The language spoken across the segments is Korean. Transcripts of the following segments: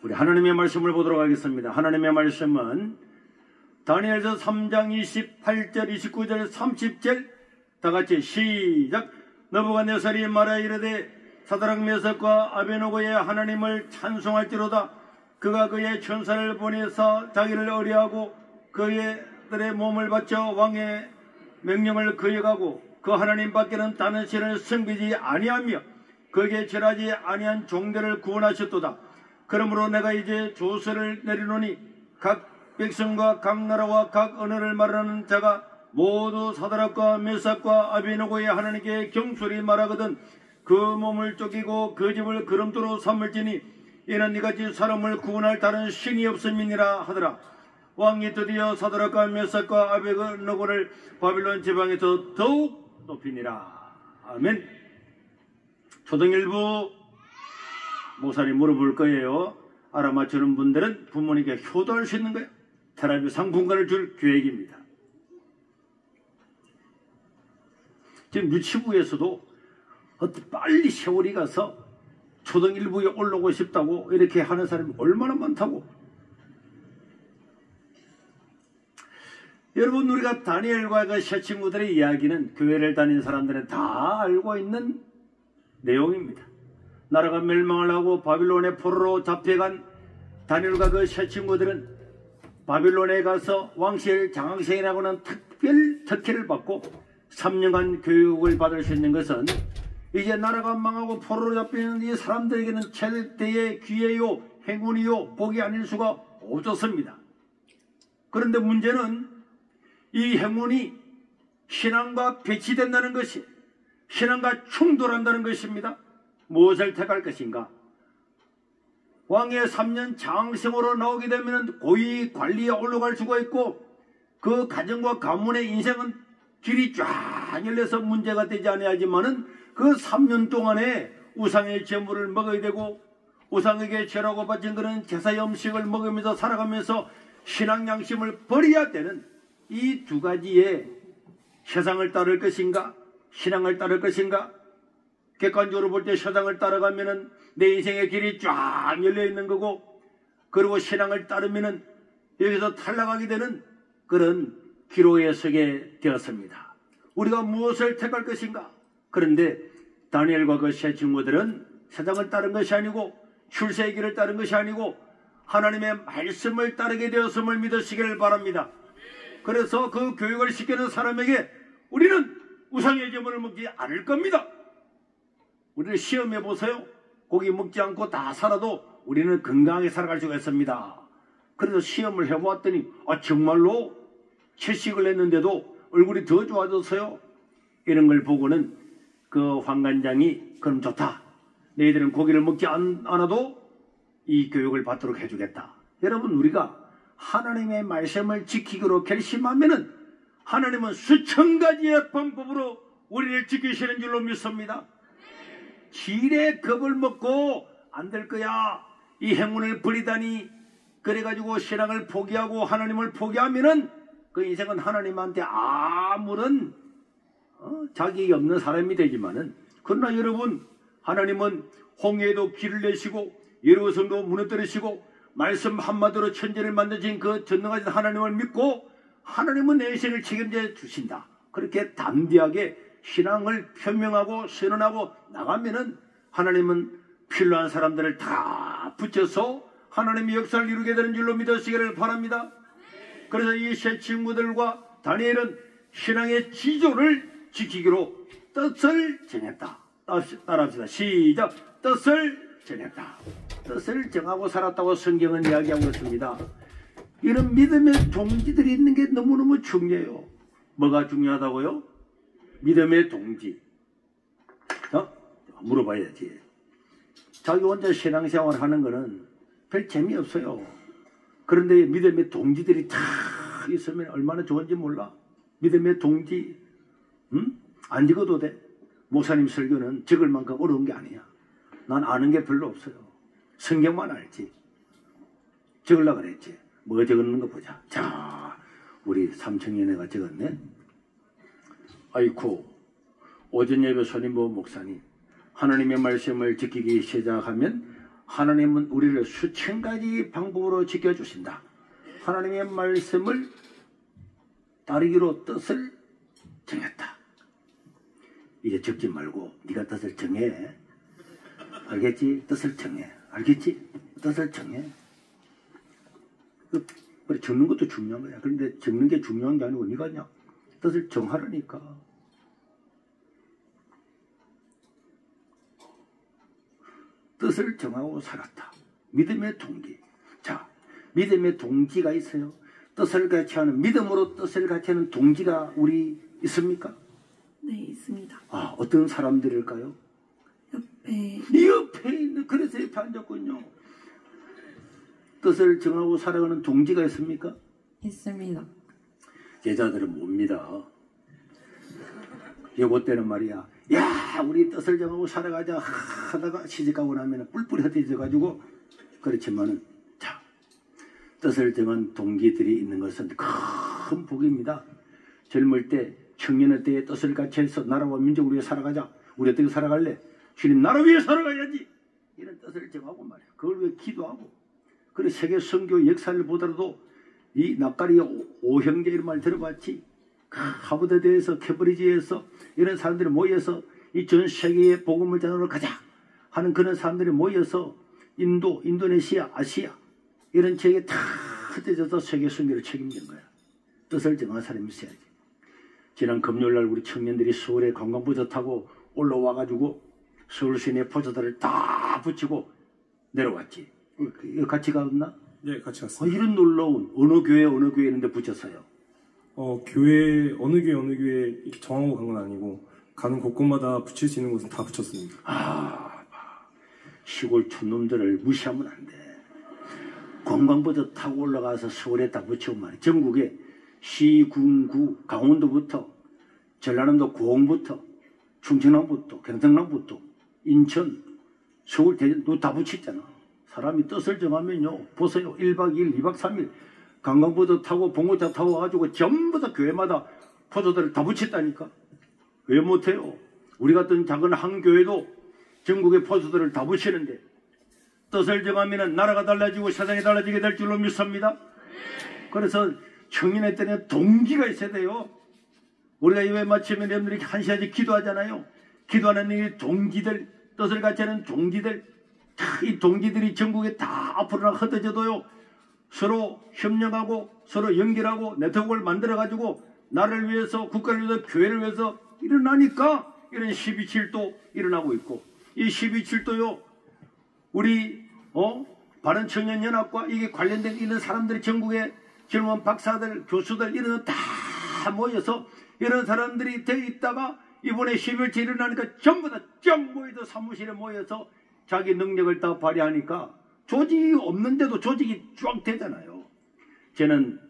우리 하나님의 말씀을 보도록 하겠습니다. 하나님의 말씀은 다니엘서 3장 28절, 29절, 30절 다 같이 시작. 느부갓네살이 말하여 이르되 사드락 메삭과 아베노고의 하나님을 찬송할지로다. 그가 그의 천사를 보내서 자기를 의뢰하고 그들의 몸을 바쳐 왕의 명령을 거역하고 그 하나님 밖에는 다른 신을 섬기지 아니하며 그에게 절하지 아니한 종들을 구원하셨도다. 그러므로 내가 이제 조서를 내리노니 각 백성과 각 나라와 각 언어를 말하는 자가 모두 사드락과 메삭과 아베노고의 하나님께 경솔히 말하거든 그 몸을 쪼개고 그 집을 거름토로 삼을지니 이는 이같이 사람을 구원할 다른 신이 없음이니라 하더라. 왕이 드디어 사드락과 메삭과 아베노고를 바빌론 지방에서 더욱 높이니라. 아멘. 초등일부 목사님 물어볼 거예요. 알아맞추는 분들은 부모님께 효도할 수 있는 거예요. 테라비 상품권을 줄 계획입니다. 지금 유치부에서도 빨리 세월이 가서 초등일부에 올라오고 싶다고 이렇게 하는 사람이 얼마나 많다고. 여러분, 우리가 다니엘과 그 세 친구들의 이야기는 교회를 다니는 사람들은 다 알고 있는 내용입니다. 나라가 멸망을 하고 바빌론의 포로로 잡혀간 다니엘과 그 세 친구들은 바빌론에 가서 왕실 장학생이라고는 특별 특혜를 받고 3년간 교육을 받을 수 있는 것은 이제 나라가 망하고 포로로 잡히는 이 사람들에게는 최대의 기회요, 행운이요, 복이 아닐 수가 없었습니다. 그런데 문제는 이 행운이 신앙과 배치된다는 것이, 신앙과 충돌한다는 것입니다. 무엇을 택할 것인가? 왕의 3년 장생으로 나오게 되면 고위 관리에 올라갈 수가 있고 그 가정과 가문의 인생은 길이 쫙 열려서 문제가 되지 아니하지만은 그 3년 동안에 우상의 제물을 먹어야 되고 우상에게 절하고 바친 그런 제사의 음식을 먹으면서 살아가면서 신앙 양심을 버려야 되는 이 두 가지의 세상을 따를 것인가 신앙을 따를 것인가. 객관적으로 볼 때 세상을 따라가면은 내 인생의 길이 쫙 열려 있는 거고, 그리고 신앙을 따르면은 여기서 탈락하게 되는 그런 기로에 서게 되었습니다. 우리가 무엇을 택할 것인가? 그런데 다니엘과 그 세 친구들은 세상을 따른 것이 아니고 출세의 길을 따른 것이 아니고 하나님의 말씀을 따르게 되었음을 믿으시기를 바랍니다. 그래서 그 교육을 시키는 사람에게 우리는 우상의 제물을 먹지 않을 겁니다. 우리를 시험해 보세요. 고기 먹지 않고 다 살아도 우리는 건강하게 살아갈 수가 있습니다. 그래서 시험을 해보았더니 정말로 채식을 했는데도 얼굴이 더 좋아졌어요. 이런 걸 보고는 그 환관장이 그럼 좋다. 너희들은 고기를 먹지 않아도 이 교육을 받도록 해주겠다. 여러분, 우리가 하나님의 말씀을 지키기로 결심하면은 하나님은 수천 가지의 방법으로 우리를 지키시는 줄로 믿습니다. 지레 겁을 먹고 안 될 거야, 이 행운을 버리다니 그래가지고 신앙을 포기하고 하나님을 포기하면은 그 인생은 하나님한테 아무런 자격이 없는 사람이 되지만은, 그러나 여러분, 하나님은 홍해에도 길을 내시고 여리고성도 무너뜨리시고 말씀 한마디로 천지를 만드신 그 전능하신 하나님을 믿고 하나님은 내 인생을 책임져 주신다. 그렇게 담대하게 신앙을 표명하고 선언하고 나가면은 하나님은 필요한 사람들을 다 붙여서 하나님의 역사를 이루게 되는 줄로 믿으시기를 바랍니다. 그래서 이 세 친구들과 다니엘은 신앙의 지조를 지키기로 뜻을 정했다. 따라합시다. 시작. 뜻을 정했다. 뜻을 정하고 살았다고 성경은 이야기하고 있습니다. 이런 믿음의 동지들이 있는 게 너무너무 중요해요. 뭐가 중요하다고요? 믿음의 동지. 물어봐야지. 자기 혼자 신앙생활 하는 거는 별 재미없어요. 그런데 믿음의 동지들이 다 있으면 얼마나 좋은지 몰라. 믿음의 동지. 안 적어도 돼. 목사님 설교는 적을 만큼 어려운 게 아니야. 난 아는 게 별로 없어요. 성경만 알지. 적으려고 그랬지. 뭐 적었는 거 보자. 자, 우리 삼청년애가 적었네. 아이쿠, 오전 예배 손임보 목사님, 하나님의 말씀을 지키기 시작하면 하나님은 우리를 수천 가지 방법으로 지켜주신다. 하나님의 말씀을 따르기로 뜻을 정했다. 이제 적지 말고 네가 뜻을 정해. 알겠지? 뜻을 정해. 알겠지? 뜻을 정해. 그래, 적는 것도 중요한 거야. 그런데 적는 게 중요한 게 아니고 네가 그냥 뜻을 정하라니까. 뜻을 정하고 살았다. 믿음의 동기. 자, 믿음의 동기가 있어요. 뜻을 같이 하는, 믿음으로 뜻을 같이 하는 동기가 우리 있습니까? 네, 있습니다. 아, 어떤 사람들일까요? 옆에 있는, 그래서 옆에 앉았군요. 뜻을 정하고 살아가는 동지가 있습니까? 있습니다. 제자들은 못 믿어. 요거 때는 말이야. 야, 우리 뜻을 정하고 살아가자 하다가 시집가고 나면 뿔뿔이 흩어져가지고. 그렇지만은, 자, 뜻을 정한 동기들이 있는 것은 큰 복입니다. 젊을 때, 청년의 때에 뜻을 같이 해서 나라와 민족을 위해 살아가자. 우리 어떻게 살아갈래? 주님 나라 위해 살아가야지. 이런 뜻을 정하고 말이야. 그걸 위해 기도하고. 그래, 세계 선교 역사를 보더라도 이 낯가리 오형제 이런 말 들어봤지? 하버드대에서 케브리지에서 이런 사람들이 모여서 이 전 세계에 복음을 전하러 가자 하는 그런 사람들이 모여서 인도, 인도네시아, 아시아 이런 지역에 다 흩어져서 세계 선교를 책임진 거야. 뜻을 정한 사람이 있어야지. 지난 금요일날 우리 청년들이 서울에 관광버스 타고 올라와가지고 서울 시내 포스터를 다 붙이고 내려왔지. 같이 갔나? 네, 같이 갔습니다. 이런 놀라운 어느 교회 있는데 붙였어요. 교회 어느 교회 이렇게 정하고 간 건 아니고 가는 곳곳마다 붙일 수 있는 곳은 다 붙였습니다. 시골 촌놈들을 무시하면 안 돼. 관광버스 타고 올라가서 서울에 다 붙이고 말이야. 전국에 시, 군, 구, 강원도부터 전라남도 고흥부터 충청남부터 경상남부터 인천, 서울, 대전 다 붙였잖아. 사람이 뜻을 정하면요. 보세요. 1박 2일, 2박 3일 관광버스 타고 봉고차 타고 와가지고 전부 다 교회마다 포도들을 다 붙였다니까. 왜 못해요? 우리 같은 작은 한 교회도 전국의 포스터를 다 붙이는데 뜻을 정하면 나라가 달라지고 세상이 달라지게 될 줄로 믿습니다. 그래서 청년의 때는 동기가 있어야 돼요. 우리가 예배 마치면 여러분들이 한 시간씩 기도하잖아요. 기도하는 이 동기들, 뜻을 같이 하는 동기들, 이 동기들이 전국에 다 앞으로 흩어져도요. 서로 협력하고 서로 연결하고 네트워크를 만들어가지고 나라를 위해서, 국가를 위해서, 교회를 위해서 일어나니까 이런 12.7도 일어나고 있고, 이 12.7도요 우리 바른청년연합과 이게 관련된 이런 사람들이 전국에 젊은 박사들, 교수들 이런 다 모여서 이런 사람들이 돼 있다가 이번에 12.7 일어나니까 전부 다 쫙 모여서 사무실에 모여서 자기 능력을 다 발휘하니까 조직이 없는데도 조직이 쫙 되잖아요. 저는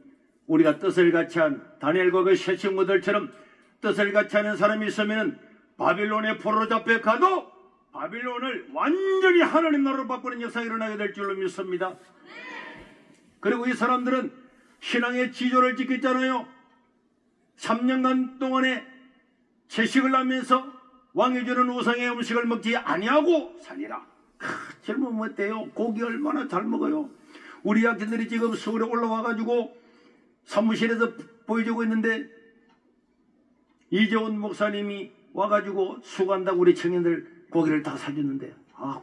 우리가 뜻을 같이 한 다니엘과 그 세 친구들처럼 뜻을 같이 하는 사람이 있으면 바빌론에 포로로 잡혀 가도 바빌론을 완전히 하나님 나라로 바꾸는 역사가 일어나게 될 줄로 믿습니다. 그리고 이 사람들은 신앙의 지조를 지켰잖아요. 3년간 동안에 채식을 하면서 왕이 주는 우상의 음식을 먹지 아니하고 살리라. 젊으면 어때요? 고기 얼마나 잘 먹어요. 우리 학생들이 지금 서울에 올라와가지고 사무실에서 보여주고 있는데 이재훈 목사님이 와가지고 수고한다고 우리 청년들 고기를 다 사줬는데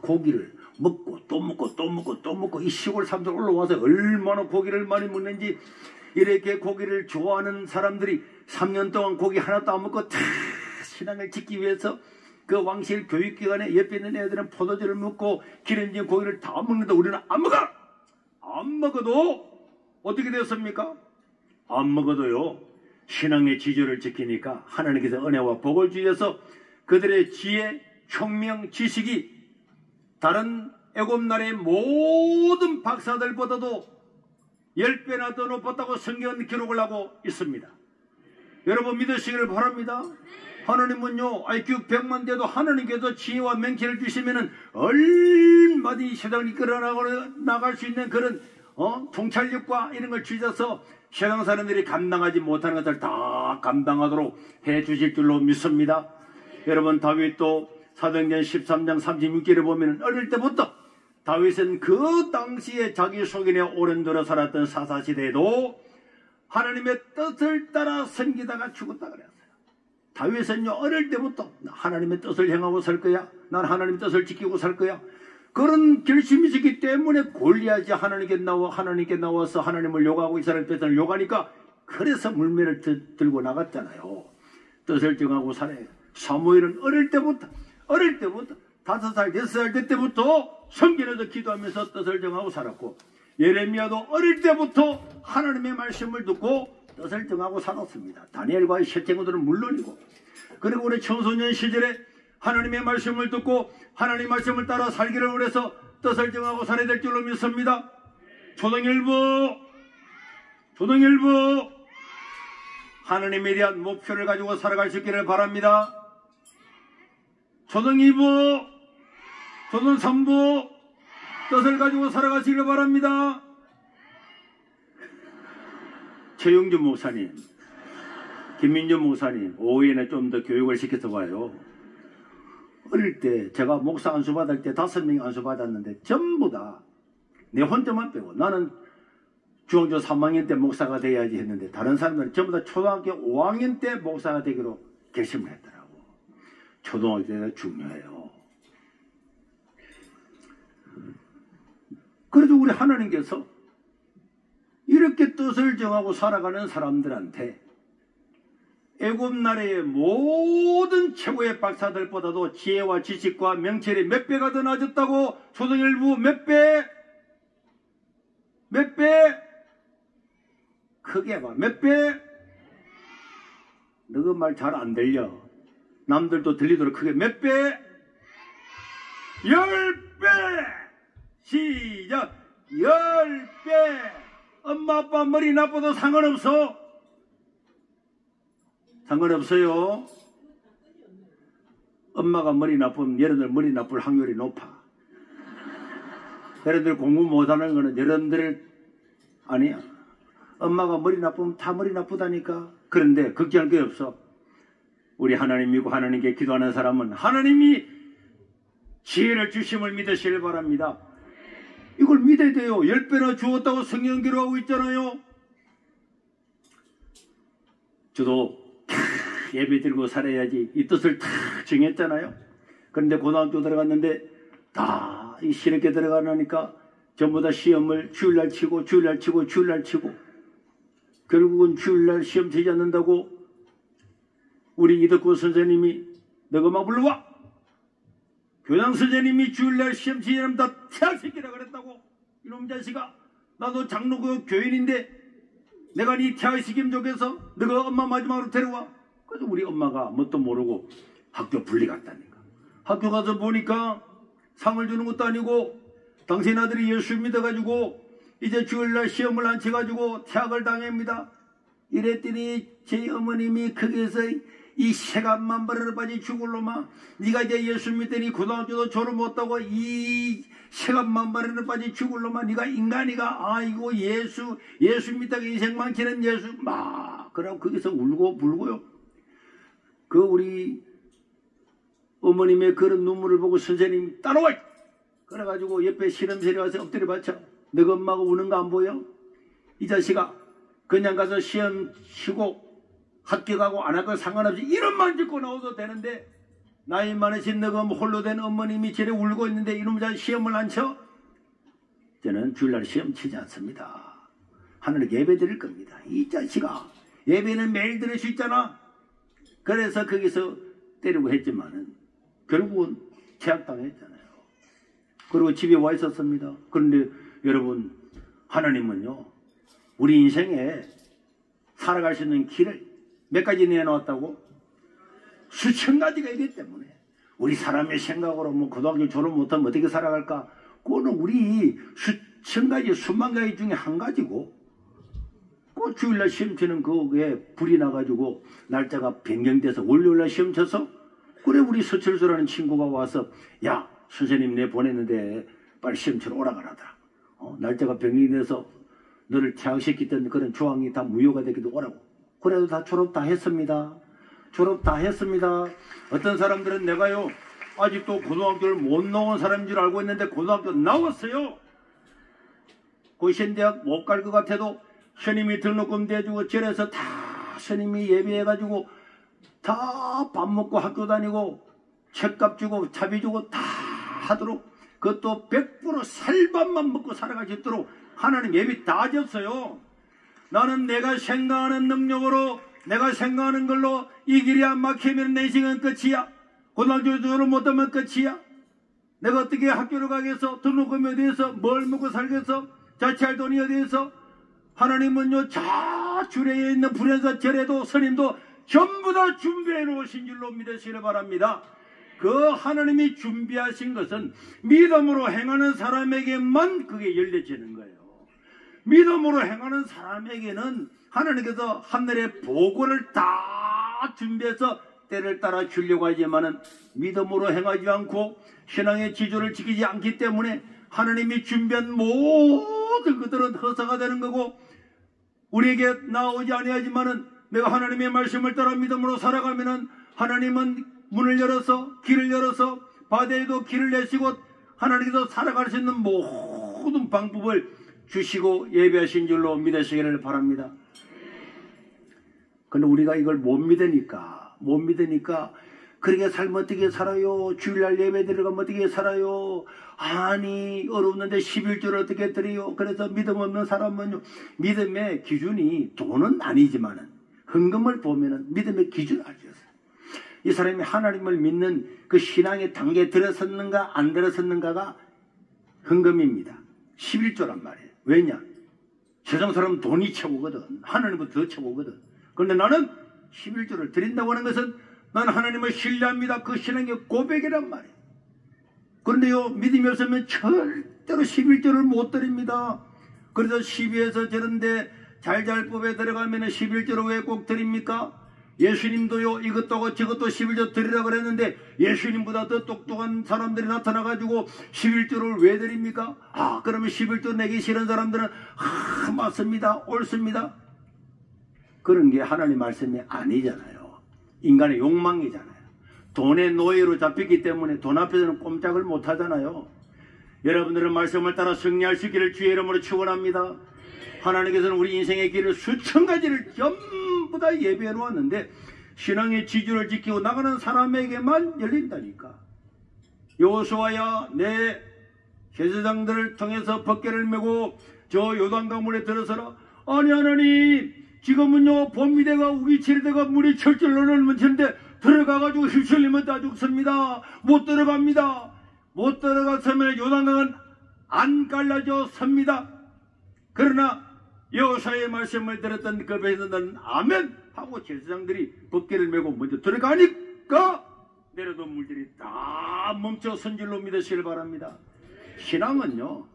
고기를 먹고 또 먹고 또 먹고 또 먹고 이 시골 사람들 올라와서 얼마나 고기를 많이 먹는지 이렇게 고기를 좋아하는 사람들이 3년 동안 고기 하나도 안 먹고 다 신앙을 지키기 위해서 그 왕실 교육기관에 옆에 있는 애들은 포도주를 먹고 기름진 고기를 다 먹는데 우리는 안 먹어! 안 먹어도 어떻게 되었습니까? 안 먹어도요 신앙의 지조를 지키니까 하나님께서 은혜와 복을 주셔서 그들의 지혜, 총명, 지식이 다른 애굽 나라의 모든 박사들보다도 10배나 더 높았다고 성경은 기록을 하고 있습니다. 여러분 믿으시기를 바랍니다. 하나님은요 IQ 100만 돼도 하나님께서 지혜와 맹치를 주시면은 얼마든지 세상을 이끌어 나갈 수 있는 그런 통찰력과 이런 걸 주셔서 세상 사람들이 감당하지 못하는 것을 다 감당하도록 해 주실 줄로 믿습니다. 여러분 다윗도 사도행전 13장 36절에 보면 어릴 때부터 다윗은 그 당시에 자기 소견에 오른도로 살았던 사사시대에도 하나님의 뜻을 따라 섬기다가 죽었다 그랬어요. 다윗은요, 어릴 때부터 하나님의 뜻을 행하고 살 거야. 난 하나님의 뜻을 지키고 살 거야. 그런 결심이 있었기 때문에 골리앗이 하나님께 나와서 하나님을 욕하고 이스라엘 백성을 욕하니까 그래서 물매를 들고 나갔잖아요. 뜻을 정하고 살아야 돼. 사무엘은 어릴 때부터 5살, 6살 때부터 성전에서 기도하면서 뜻을 정하고 살았고, 예레미야도 어릴 때부터 하나님의 말씀을 듣고 뜻을 정하고 살았습니다. 다니엘과의 셋째들은 물론이고, 그리고 우리 청소년 시절에 하나님의 말씀을 듣고 하나님의 말씀을 따라 살기를 원해서 뜻을 정하고 살아야 될 줄로 믿습니다. 초등일부 하나님에 대한 목표를 가지고 살아갈 수 있기를 바랍니다. 초등2부, 초등3부 뜻을 가지고 살아가시길 바랍니다. 최영준 목사님, 김민준 목사님, 오후에는 좀 더 교육을 시켜서 봐요. 어릴 때 제가 목사 안수 받을 때 5명이 안수 받았는데 전부 다 내 혼자만 빼고, 나는 중학교 3학년 때 목사가 돼야지 했는데 다른 사람들은 전부 다 초등학교 5학년 때 목사가 되기로 결심을 했더라고. 초등학교 때가 중요해요. 그래도 우리 하나님께서 이렇게 뜻을 정하고 살아가는 사람들한테 애굽 나라의 모든 최고의 박사들보다도 지혜와 지식과 명철이 몇 배가 더 낮았다고. 초등일부 몇 배? 몇 배? 크게 봐. 몇 배? 너 그 말 잘 안 들려. 남들도 들리도록 크게. 몇 배? 10배! 시작! 10배! 엄마 아빠 머리 나빠도 상관없어. 상관없어요. 엄마가 머리 나쁘면 여러분들 머리 나쁠 확률이 높아. 여러분들 공부 못하는 거는 여러분들 아니야. 엄마가 머리 나쁘면 다 머리 나쁘다니까. 그런데 걱정할 게 없어. 우리 하나님 믿고 하나님께 기도하는 사람은 하나님이 지혜를 주심을 믿으시길 바랍니다. 이걸 믿어야 돼요. 10배나 주었다고 성경 기록하고 있잖아요. 저도 예배 드리고 살아야지 이 뜻을 다 정했잖아요. 그런데 고등학교 들어갔는데 다 이 신학교 들어가니까 전부 다 시험을 주일날 치고 결국은 주일날 시험 치지 않는다고 우리 이덕구 선생님이 너가 막 불러와. 교장 선생님이 주일날 시험 치지 않으면 다 퇴학시키라 그랬다고. 이놈 자식아, 나도 장로교 교인인데 내가 네 퇴학시키면 좋겠어? 너가 엄마 마지막으로 데려와. 그래서 우리 엄마가 뭣도 모르고 학교 분리 갔다니까. 학교 가서 보니까 상을 주는 것도 아니고 당신 아들이 예수 믿어가지고 이제 주일날 시험을 안 쳐가지고 퇴학을 당합니다. 이랬더니 제 어머님이 거기에서 이 새감만 버리러 빠지 죽을 놈아, 네가 이제 예수 믿더니 고등학교도 졸업 못하고 이 새감만 버리러 빠지 죽을 놈아, 네가 인간이가. 아이고 예수 믿다가 인생 망치는 예수. 막 그러고 거기서 울고 불고요. 그 우리 어머님의 그런 눈물을 보고 선생님이 따라와. 그래가지고 옆에 실험실에 와서 엎드려 받쳐. 너가 엄마가 우는 거 안 보여? 이 자식아, 그냥 가서 시험 치고 합격하고 안 하고 상관없이 이름만 짓고 나와도 되는데 나이 많으신 너가 홀로 된 어머님이 저래 울고 있는데 이놈 자식 시험을 안 쳐? 저는 주일날 시험 치지 않습니다. 하늘에 예배 드릴 겁니다. 이 자식아, 예배는 매일 드릴 수 있잖아. 그래서 거기서 때리고 했지만은 결국은 퇴학당했잖아요. 그리고 집에 와 있었습니다. 그런데 여러분, 하나님은요 우리 인생에 살아갈 수 있는 길을 몇 가지 내놓았다고? 수천 가지가 있기 때문에 우리 사람의 생각으로 뭐 고등학교 졸업 못하면 어떻게 살아갈까? 그거는 우리 수천 가지 수만 가지 중에 한 가지고, 그 주일날 시험 치는 그게 불이 나가지고 날짜가 변경돼서 월요일날 시험 쳐서, 그래 우리 서철수라는 친구가 와서 야 선생님 내 보냈는데 빨리 시험 치러 오라 그러더라. 날짜가 변경이 돼서 너를 퇴학시켰던 그런 조항이 다 무효가 되기도 오라고. 그래도 다 졸업 다 했습니다. 졸업 다 했습니다. 어떤 사람들은 내가요 아직도 고등학교를 못 나온 사람인 줄 알고 있는데 고등학교 나왔어요. 고시대학 못 갈 것 같아도 스님이 등록금 대주고 절에서 다 스님이 예배해가지고 다 밥 먹고 학교 다니고 책값 주고 차비 주고 다 하도록, 그것도 100% 살밥만 먹고 살아갈 수 있도록 하나님 예비 다 줬어요. 나는 내가 생각하는 능력으로, 내가 생각하는 걸로 이 길이 안 막히면 내 인생은 끝이야. 고등학교 졸업 못하면 끝이야. 내가 어떻게 학교를 가겠어? 등록금이 어디에서? 뭘 먹고 살겠어? 자취할 돈이 어디에서? 하나님은요, 자주례에 있는 불연사 절에도 스님도 전부 다 준비해 놓으신 줄로 믿으시길 바랍니다. 그 하나님이 준비하신 것은 믿음으로 행하는 사람에게만 그게 열려지는 거예요. 믿음으로 행하는 사람에게는 하나님께서 하늘의 보고를 다 준비해서 때를 따라 주려고 하지만은 믿음으로 행하지 않고 신앙의 지조를 지키지 않기 때문에 하나님이 준비한 모든 것들은 허사가 되는 거고, 우리에게 나오지 아니하지만은 내가 하나님의 말씀을 따라 믿음으로 살아가면은 하나님은 문을 열어서, 길을 열어서 바다에도 길을 내시고 하나님께서 살아갈 수 있는 모든 방법을 주시고 예배하신 줄로 믿으시기를 바랍니다. 근데 우리가 이걸 못 믿으니까 그렇게 살면 어떻게 살아요? 주일날 예배 드리면 어떻게 살아요? 아니, 어렵는데 11조를 어떻게 드려요? 그래서 믿음 없는 사람은요, 믿음의 기준이 돈은 아니지만은 헌금을 보면은 믿음의 기준을 알죠. 이 사람이 하나님을 믿는 그 신앙의 단계에 들어섰는가 안 들어섰는가가 헌금입니다. 11조란 말이에요. 왜냐? 세상 사람은 돈이 최고거든. 하나님보다 더 최고거든. 그런데 나는 11조를 드린다고 하는 것은 나는 하나님을 신뢰합니다. 그 신앙의 고백이란 말이에요. 그런데요, 믿음이 없으면 절대로 11조를 못 드립니다. 그래서 12에서 저런데 잘잘법에 들어가면 11조를 왜 꼭 드립니까? 예수님도요, 이것도 하고 저것도 11조 드리라고 그랬는데 예수님보다 더 똑똑한 사람들이 나타나가지고 11조를 왜 드립니까? 아, 그러면 11조 내기 싫은 사람들은 맞습니다, 옳습니다. 그런 게 하나님 말씀이 아니잖아요. 인간의 욕망이잖아요. 돈의 노예로 잡혔기 때문에 돈 앞에서는 꼼짝을 못 하잖아요. 여러분들은 말씀을 따라 승리할 수 있기를 주의 이름으로 축원합니다. 하나님께서는 우리 인생의 길을 수천 가지를 전부 다 예배해 놓았는데 신앙의 지주를 지키고 나가는 사람에게만 열린다니까. 여호수아야, 내 제사장들을 통해서 벗개를 메고 저 요단강물에 들어서라. 아니, 하나님, 지금은요 봄비대가 우기치리대가 물이 철철 넘치는데 들어가가지고 휩쓸리면 다 죽습니다. 못 들어갑니다. 못 들어갔으면 요단강은 안 갈라져 섭니다. 그러나 여호수아의 말씀을 들었던 그 배선들은 아멘 하고 제사장들이 벗개를 메고 먼저 들어가니까 내려던 물들이 다 멈춰 선 줄로 믿으시길 바랍니다. 신앙은요,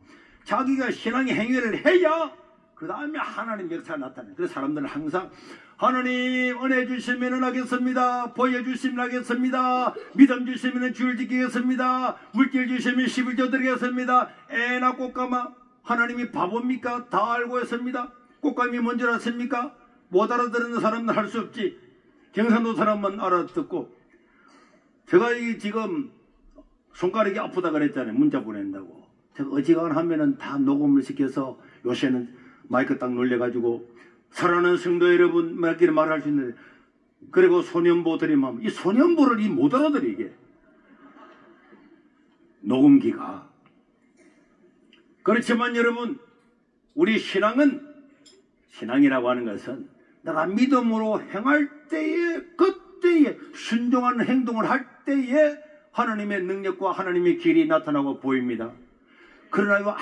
자기가 신앙의 행위를 해야 그 다음에 하나님 역사가 나타나요. 그래서 사람들은 항상 하나님 은혜 주시면 하겠습니다. 보여주시면 하겠습니다. 믿음 주시면 주를 지키겠습니다. 물질 주시면 11조 드리겠습니다. 애나 꽃가마. 하나님이 바보입니까? 다 알고 있습니다. 꽃감이 뭔지 알았습니까? 못 알아듣는 사람은 할 수 없지. 경상도 사람만 알아듣고. 제가 지금 손가락이 아프다 그랬잖아요. 문자 보낸다고. 제가 어지간하면은 다 녹음을 시켜서 요새는 마이크 딱 놀려가지고 사랑하는 성도 여러분 몇 개를 말할 수 있는데, 그리고 소년보 드리면 이 소년보를 못 알아들이게 녹음기가. 그렇지만 여러분, 우리 신앙이라고 하는 것은 내가 믿음으로 행할 때에, 그때에 순종하는 행동을 할 때에 하나님의 능력과 하나님의 길이 나타나고 보입니다. 그러나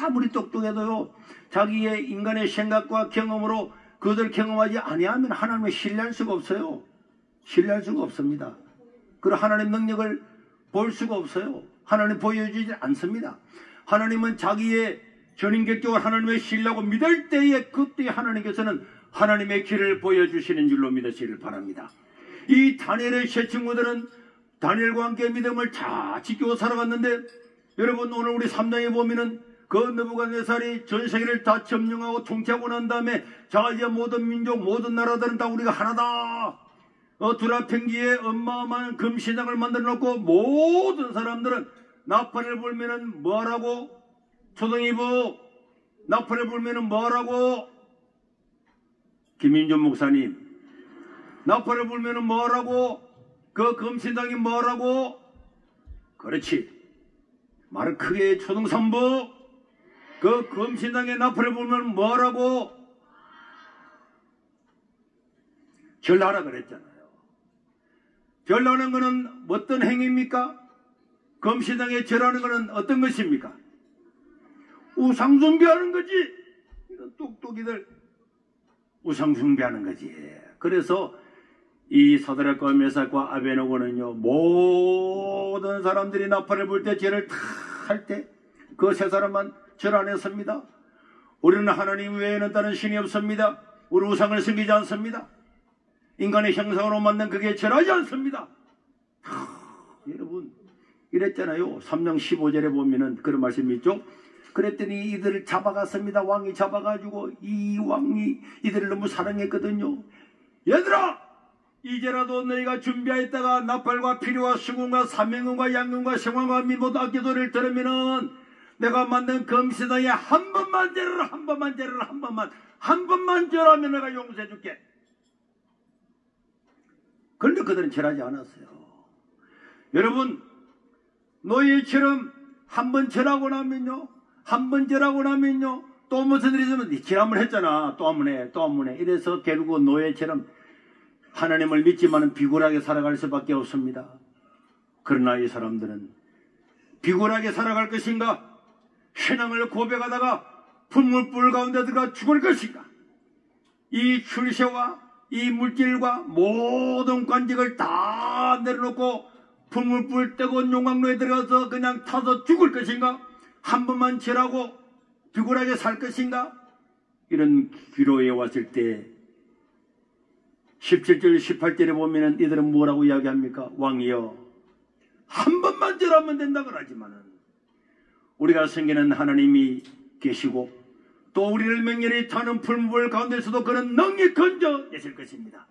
아무리 똑똑해도요, 자기의 인간의 생각과 경험으로 그것을 경험하지 아니하면 하나님을 신뢰할 수가 없어요. 신뢰할 수가 없습니다. 그리고 하나님 능력을 볼 수가 없어요. 하나님 보여주지 않습니다. 하나님은 자기의 전인격적으로 하나님의 신뢰하고 믿을 때에 그때 하나님께서는 하나님의 길을 보여주시는 줄로 믿으시길 바랍니다. 이 다니엘의 세 친구들은 다니엘과 함께 믿음을 잘 지키고 살아갔는데, 여러분 오늘 우리 3장에 보면은 그 느부갓네살이 전 세계를 다 점령하고 통치하고 난 다음에 자 이제 모든 민족 모든 나라들은 다 우리가 하나다. 두라팽기에 어마어마한 금신당을 만들어 놓고 모든 사람들은 나팔을 불면은 뭐라고? 초등이부 나팔을 불면은 뭐라고? 김인준 목사님 나팔을 불면은 뭐라고? 그 금신당이 뭐라고? 그렇지. 말을 크게 해. 초등삼부 그 금신당에 나팔을 불면 뭐라고? 절하라 그랬잖아요. 절하는 것은 어떤 행위입니까? 금신당에 절하는 것은 어떤 것입니까? 우상숭배하는 거지. 이런 똑똑이들 우상숭배하는 거지. 그래서 이 사드락과 메삭과 아베노고는요, 모든 사람들이 나팔을 불 때 절을 다 할 때 그 세 사람만 절 안에 섭니다. 우리는 하나님 외에는 다른 신이 없습니다. 우리 우상을 섬기지 않습니다. 인간의 형상으로 만든 그게 절하지 않습니다. 여러분 이랬잖아요. 3장 15절에 보면은 그런 말씀이 있죠. 그랬더니 이들을 잡아갔습니다. 왕이 잡아가지고 이 왕이 이들을 너무 사랑했거든요. 얘들아, 이제라도 너희가 준비하였다가 나팔과 피리와 수금과 사명금과 양금과 생화과 미모도 악기소리를 들으면은 내가 만든 금신당에 한 번만 절하라, 한 번만 절하라, 한 번만 절하면 내가 용서해 줄게. 그런데 그들은 절하지 않았어요. 여러분, 너희처럼 한 번 절하고 나면요, 한 번 절하고 나면요, 또 무슨 일이 있으면 지난번 했잖아, 또 한 번 해, 또 한 번 해. 이래서 결국 노예처럼 하나님을 믿지만은 비굴하게 살아갈 수밖에 없습니다. 그러나 이 사람들은 비굴하게 살아갈 것인가? 신앙을 고백하다가 분물불 가운데 들어가 죽을 것인가? 이 출세와 이 물질과 모든 관직을 다 내려놓고 분물불 뜨거운 용광로에 들어가서 그냥 타서 죽을 것인가? 한 번만 절하고 비굴하게 살 것인가? 이런 기로에 왔을 때 17절 18절에 보면 이들은 뭐라고 이야기합니까? 왕이여, 한 번만 절하면 된다 그러지만은 우리가 섬기는 하나님이 계시고 또 우리를 맹렬히 타는 풀무불 가운데서도 그런 능히 건져내실 것입니다.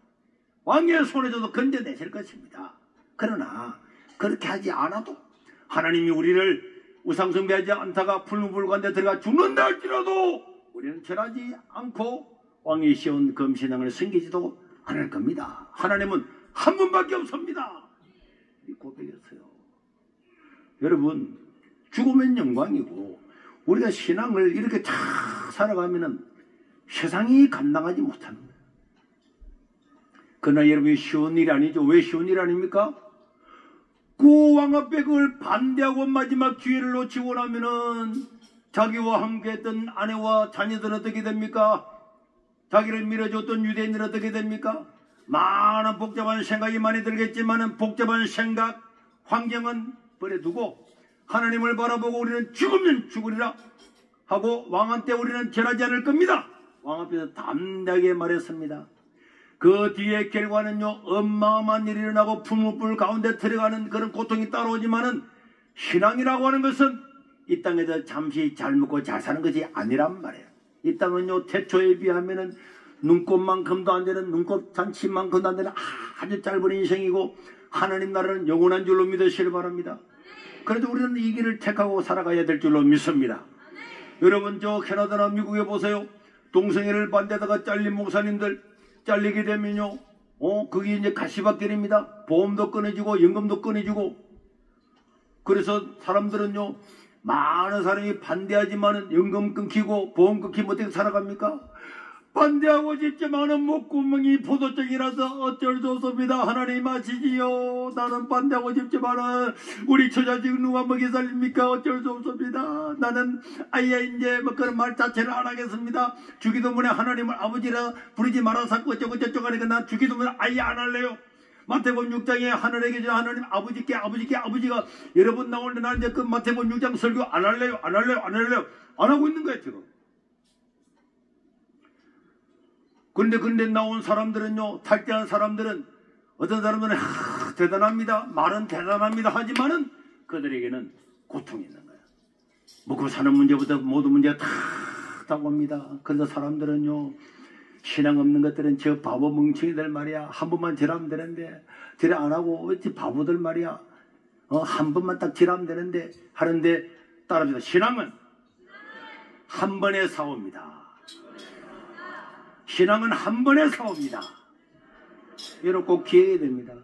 왕의 손에서도 건져내실 것입니다. 그러나 그렇게 하지 않아도 하나님이 우리를 우상숭배하지 않다가 풀무불 가운데 들어가 죽는다 할지라도 우리는 절하지 않고 왕이 씌운 금신앙을 섬기지도 않을 겁니다. 하나님은 한 분밖에 없습니다. 이 고백이었어요. 여러분, 죽으면 영광이고 우리가 신앙을 이렇게 잘 살아가면은 세상이 감당하지 못합니다. 그러나 여러분이 쉬운 일이 아니죠. 왜 쉬운 일 아닙니까? 그 왕 앞에 그걸 반대하고 마지막 기회를 놓치고 나면은 자기와 함께했던 아내와 자녀들은 어떻게 됩니까? 자기를 밀어줬던 유대인들은 어떻게 됩니까? 많은 복잡한 생각이 많이 들겠지만은 복잡한 생각, 환경은 버려두고 하나님을 바라보고 우리는 죽으면 죽으리라 하고 왕한테 우리는 절하지 않을 겁니다. 왕 앞에서 담대하게 말했습니다. 그 뒤에 결과는요, 어마어마한 일이 일어나고 풀무불 가운데 들어가는 그런 고통이 따라오지만은 신앙이라고 하는 것은 이 땅에서 잠시 잘 먹고 잘 사는 것이 아니란 말이에요. 이 땅은요, 태초에 비하면은 눈곱만큼도 안 되는, 눈곱 잔치만큼도 안 되는 아주 짧은 인생이고 하나님 나라는 영원한 줄로 믿으시길 바랍니다. 그래도 우리는 이 길을 택하고 살아가야 될 줄로 믿습니다. 여러분, 저 캐나다나 미국에 보세요. 동성애를 반대하다가 잘린 목사님들 잘리게 되면요, 그게 이제 가시밭길입니다. 보험도 끊어지고 연금도 끊어지고. 그래서 사람들은요, 많은 사람이 반대하지만은 연금 끊기고 보험 끊기면 어떻게 살아갑니까? 반대하고 싶지만은 목구멍이 포도청이라서 어쩔 수 없습니다. 하나님 아시지요? 나는 반대하고 싶지만은 우리 처자식 누가 먹이 살립니까? 어쩔 수 없습니다. 나는 아예 이제 뭐 그런 말 자체를 안 하겠습니다. 주기도문에 하나님을 아버지라 부르지 말아서 어쩌고 저쩌고 하니까 난 주기도문에 아예 안 할래요. 마태복음 6장에 하늘에 계신 하나님 아버지께 아버지가 여러 번 나오는데 나는 이제 그 마태복음 6장 설교 안 할래요. 안 하고 있는 거예요 지금. 그런데 나온 사람들은요, 탈퇴한 사람들은 어떤 사람들은 대단합니다. 말은 대단합니다. 하지만은 그들에게는 고통이 있는 거예요. 먹고 사는 문제부터 모든 문제가 다 옵니다. 그래서 사람들은요, 신앙 없는 것들은 저 바보 멍청이들 말이야. 한 번만 절하면 되는데 절 안 하고 어찌 바보들 말이야. 한 번만 딱 절하면 되는데 하는데 따라합시다. 신앙은 한 번에 싸웁니다. 신앙은 한 번에 싸웁니다. 여러분 꼭 기억해야 됩니다.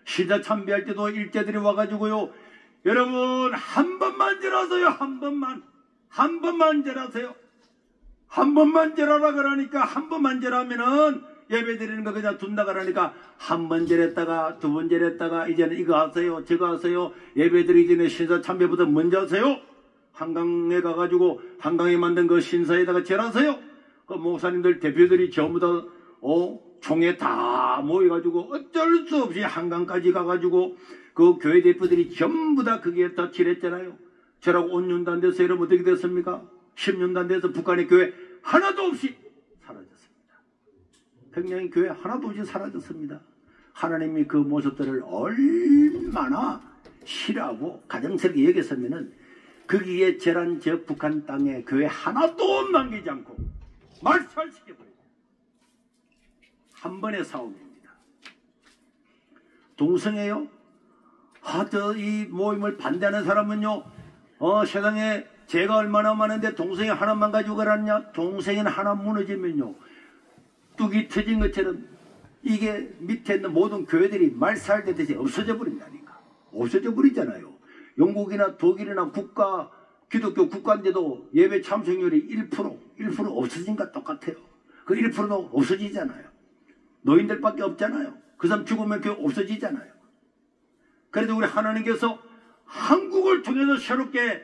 시자 참배할 때도 일제들이 와가지고요. 여러분 한 번만 절하세요. 한 번만 절하세요. 한 번만 절하라 그러니까 한 번만 절하면은 예배 드리는 거 그냥 둔다 그러니까 한 번 절했다가 두 번 절했다가 이제는 이거 하세요 저거 하세요. 예배 드리기 전에 신사 참배보다 먼저 하세요. 한강에 가가지고 한강에 만든 그 신사에다가 절하세요. 그 목사님들 대표들이 전부 다 총에 다 모여가지고 어쩔 수 없이 한강까지 가가지고 그 교회 대표들이 전부 다 거기에 다 칠했잖아요. 저라고 5년도 안 돼서 여러분 어떻게 됐습니까? 10년도 안 돼서 북한의 교회 하나도 없이 사라졌습니다. 평양의 교회 하나도 없이 사라졌습니다. 하나님이 그 모습들을 얼마나 싫어하고 가정스럽게 여겼으면은 거기에 절한 저 북한 땅에 교회 하나도 남기지 않고 말살시켜버립니다. 한 번의 싸움입니다. 동성애요? 이 모임을 반대하는 사람은요, 세상에 죄가 얼마나 많은데 동성애 하나만 가지고 가라냐? 동성애는 하나 무너지면요, 뚝이 터진 것처럼 이게 밑에 있는 모든 교회들이 말살되듯이 없어져 버린다니까. 없어져 버리잖아요. 영국이나 독일이나 기독교 국가인데도 예배 참석률이 1% 없어진 것 똑같아요. 그 1%도 없어지잖아요. 노인들밖에 없잖아요. 그 사람 죽으면 교회 없어지잖아요. 그래도 우리 하나님께서 한국을 통해서 새롭게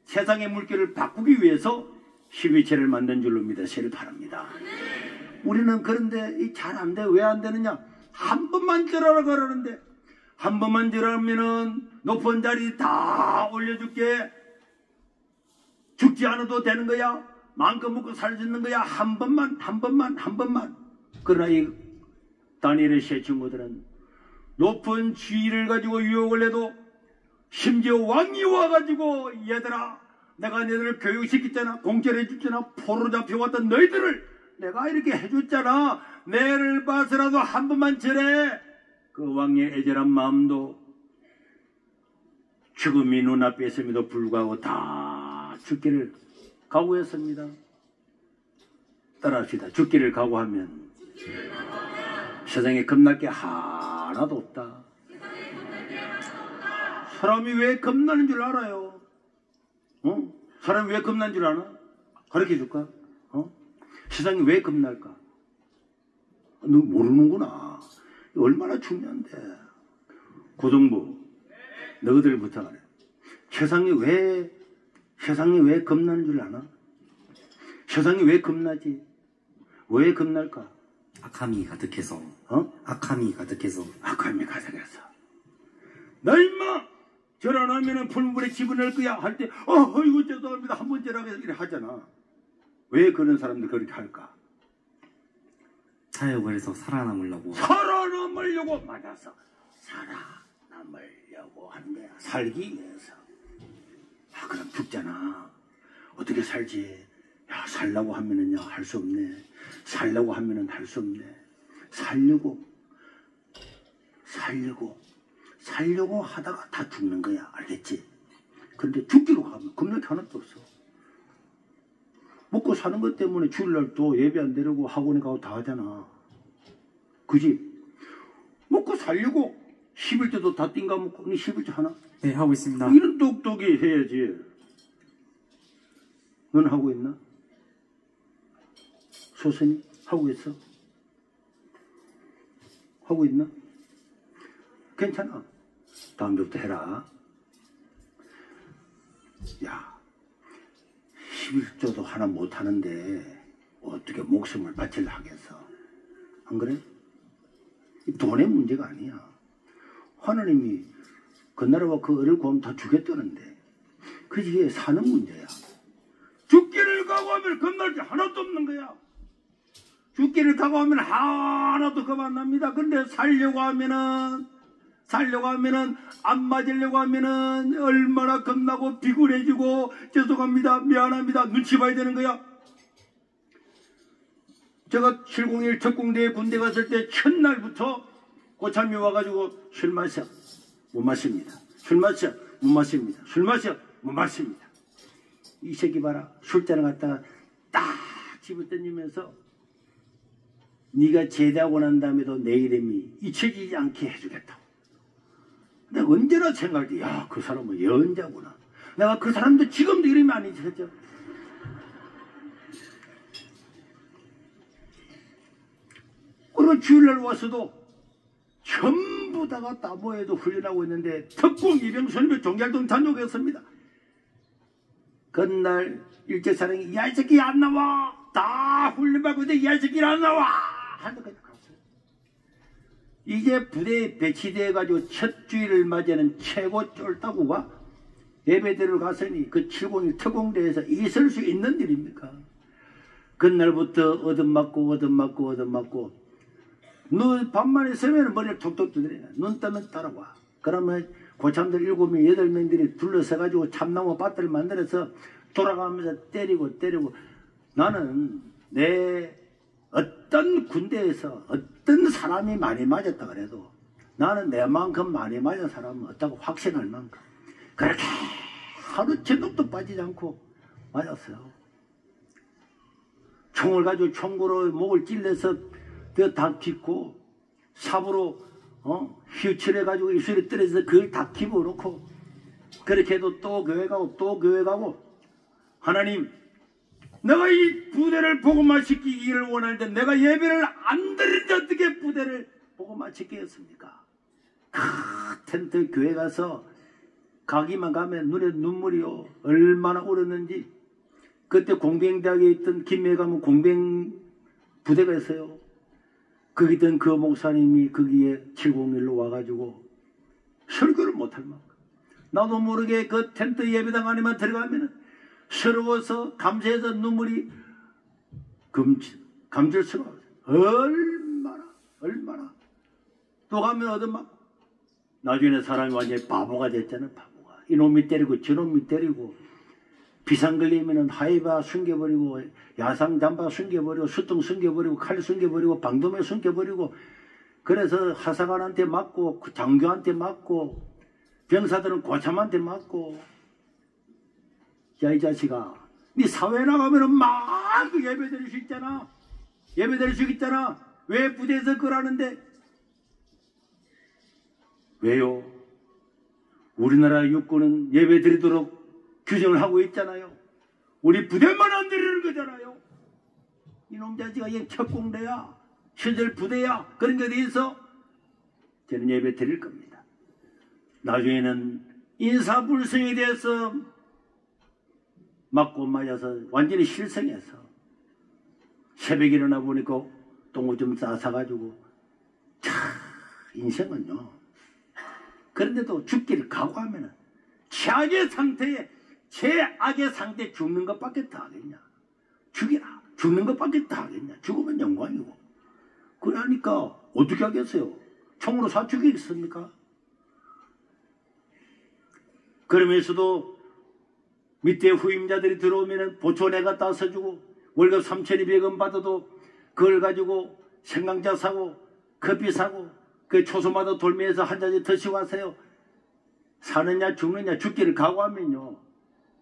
세상의 물결을 바꾸기 위해서 12체를 만든 줄로 믿으시길 바랍니다. 우리는 그런데 잘 안 돼. 왜 안 되느냐? 한 번만 절하라 그러는데 한 번만 절하면은 높은 자리 다 올려줄게. 죽지 않아도 되는 거야. 마음껏 먹고 살 수 있는 거야. 한 번만. 그러나 이 다니엘의 세 친구들은 높은 지위를 가지고 유혹을 해도 심지어 왕이 와가지고 얘들아 내가 너희들을 교육시켰잖아. 공짜로 해줬잖아. 포로 잡혀왔던 너희들을 내가 이렇게 해줬잖아. 내를 봐서라도 한 번만 절해. 그 왕의 애절한 마음도 죽음이 눈앞에 있음에도 불구하고 다 죽기를 각오했습니다. 따라합시다. 죽기를 각오하면 세상에 겁날 게 하나도 없다. 사람이 왜 겁나는 줄 알아요? 사람이 왜 겁나는 줄 아나? 가르쳐줄까? 세상이 왜 겁날까? 너 모르는구나. 얼마나 중요한데. 고등부 너희들 부탁하네. 세상이 왜 겁나는 줄 아나? 세상이 왜 겁나지? 왜 겁날까? 악함이 가득해서. 악함이 가득해서. 나 임마 절 안 하면은 풀물에 집어넣을 거야 할 때 이거 죄송합니다 한 번 절하게 이렇게 하잖아. 왜 그런 사람들 그렇게 할까? 사역을 해서 살아남으려고. 맞아서 살아남으려고 하는 거야. 살기 위해서. 그럼 죽잖아. 어떻게 살지? 살려고 하면은요 할 수 없네. 살려고 하면은 할 수 없네. 살려고 하다가 다 죽는 거야. 알겠지? 그런데 죽기로 하면 겁날 게 하나도 없어. 먹고 사는 것 때문에 주일날 또 예배 안 드리고 학원에 가고 다 하잖아. 그지? 먹고 살려고 11조도 다 띵가 먹고 11조 하나? 네, 하고 있습니다. 이런 똑똑이 해야지. 넌 하고 있나? 소선이 하고 있어? 하고 있나? 괜찮아. 다음 주부터 해라. 야, 11조도 하나 못하는데 어떻게 목숨을 바치려 하겠어? 안 그래? 돈의 문제가 아니야. 하나님이 그 나라와 그 을을 구하면 다 주겠다는데 그게 사는 문제야. 죽기를 각오하면 겁날 게 하나도 없는 거야. 죽기를 각오하면 하나도 겁 안 납니다. 근데 살려고 하면은 안 맞으려고 하면은 얼마나 겁나고 비굴해지고 죄송합니다 미안합니다 눈치 봐야 되는 거야. 제가 701 특공대에 군대 갔을 때 첫날부터 고참이 와가지고 술 마셔 못 마십니다. 술 마셔 못 마십니다. 술 마셔 못 마십니다. 이 새끼 봐라. 술잔을 갖다가 딱 집어 던지면서 네가 제대하고 난 다음에도 내 이름이 잊혀지지 않게 해주겠다고. 내가 언제나 생각할 때 야, 그 사람은 예언자구나. 내가 그 사람도 지금도 이름이 안 잊혀져. 그리고 주일날 와서도 전부 다가 따모에도 훈련하고 있는데 특공 이병선배 종결동 단속이었습니다. 그날 일제사령이 야 이 새끼 안 나와. 다 훈련받고 있는데 야 이 새끼 안 나와. 한데까지 갔어요. 이제 부대에 배치돼가지고 첫 주일을 맞이하는 최고 쫄따구가 예배대를 갔으니 그 701 특공대에서 있을 수 있는 일입니까? 그날부터 얻어맞고 너 밤만 있으면 머리를 톡톡 두드려. 눈 뜨면 따라와. 그러면 고참들 7명, 8명들이 둘러서가지고 참나무 밭을 만들어서 돌아가면서 때리고 나는 내 어떤 군대에서 어떤 사람이 많이 맞았다 그래도 나는 내만큼 많이 맞은 사람은 없다고 확신할 만큼 그렇게 하루 저녁도 빠지지 않고 맞았어요. 총을 가지고 총구로 목을 찔러서 다 깃고 삽으로 휘우칠해가지고 입술에 떨어져서 그걸 다 집어넣고 그렇게 해도 또 교회 가고 하나님 내가 이 부대를 복음화 시키기를 원하는데 내가 예배를 안 드리는데 어떻게 부대를 복음화 시키겠습니까? 텐트 교회 가서 가기만 가면 눈에 눈물이요 얼마나 울었는지. 그때 공병대학에 있던 김해가면 공병 부대가 있어요. 거기 있던 그 목사님이 거기에 701로 와가지고 설교를 못할 만큼 나도 모르게 그 텐트 예배당 안에만 들어가면 서러워서 감사해서 눈물이 감질스러워요. 얼마나 또 가면 얻어맞고 나중에는 사람이 완전히 바보가 됐잖아요. 바보가 이놈이 때리고 저놈이 때리고 비상 걸리면은 하이바 숨겨버리고 야상 잠바 숨겨버리고 수통 숨겨버리고 칼 숨겨버리고 방도매 숨겨버리고 그래서 하사관한테 맞고 장교한테 맞고 병사들은 고참한테 맞고 야 이 자식아 네 사회 나가면은 막 예배 드릴 수 있잖아. 예배 드릴 수 있잖아. 왜 부대에서 그러는데 왜요? 우리나라 육군은 예배 드리도록 규정을 하고 있잖아요. 우리 부대만 안 드리는 거잖아요. 이놈 자식아 얘 특공대야 시절 부대야 그런 것에 대해서 저는 예배 드릴 겁니다. 나중에는 인사불성에 대해서 맞고 맞아서 완전히 실성해서 새벽에 일어나 보니까 똥을 좀 싸사가지고 참 인생은요. 그런데도 죽기를 각오하면은 최악의 상태에 최악의 상태에 죽는 것밖에 더 하겠냐. 죽이라. 죽는 것밖에 더 하겠냐. 죽으면 영광이고. 그러니까 어떻게 하겠어요. 총으로 사죽이겠습니까? 그러면서도 밑에 후임자들이 들어오면 보초 내가 따서주고 월급 3,200원 받아도 그걸 가지고 생강차 사고 커피 사고 그 초소마다 돌면서 한 잔씩 드시고 하세요. 사느냐 죽느냐 죽기를 각오하면요.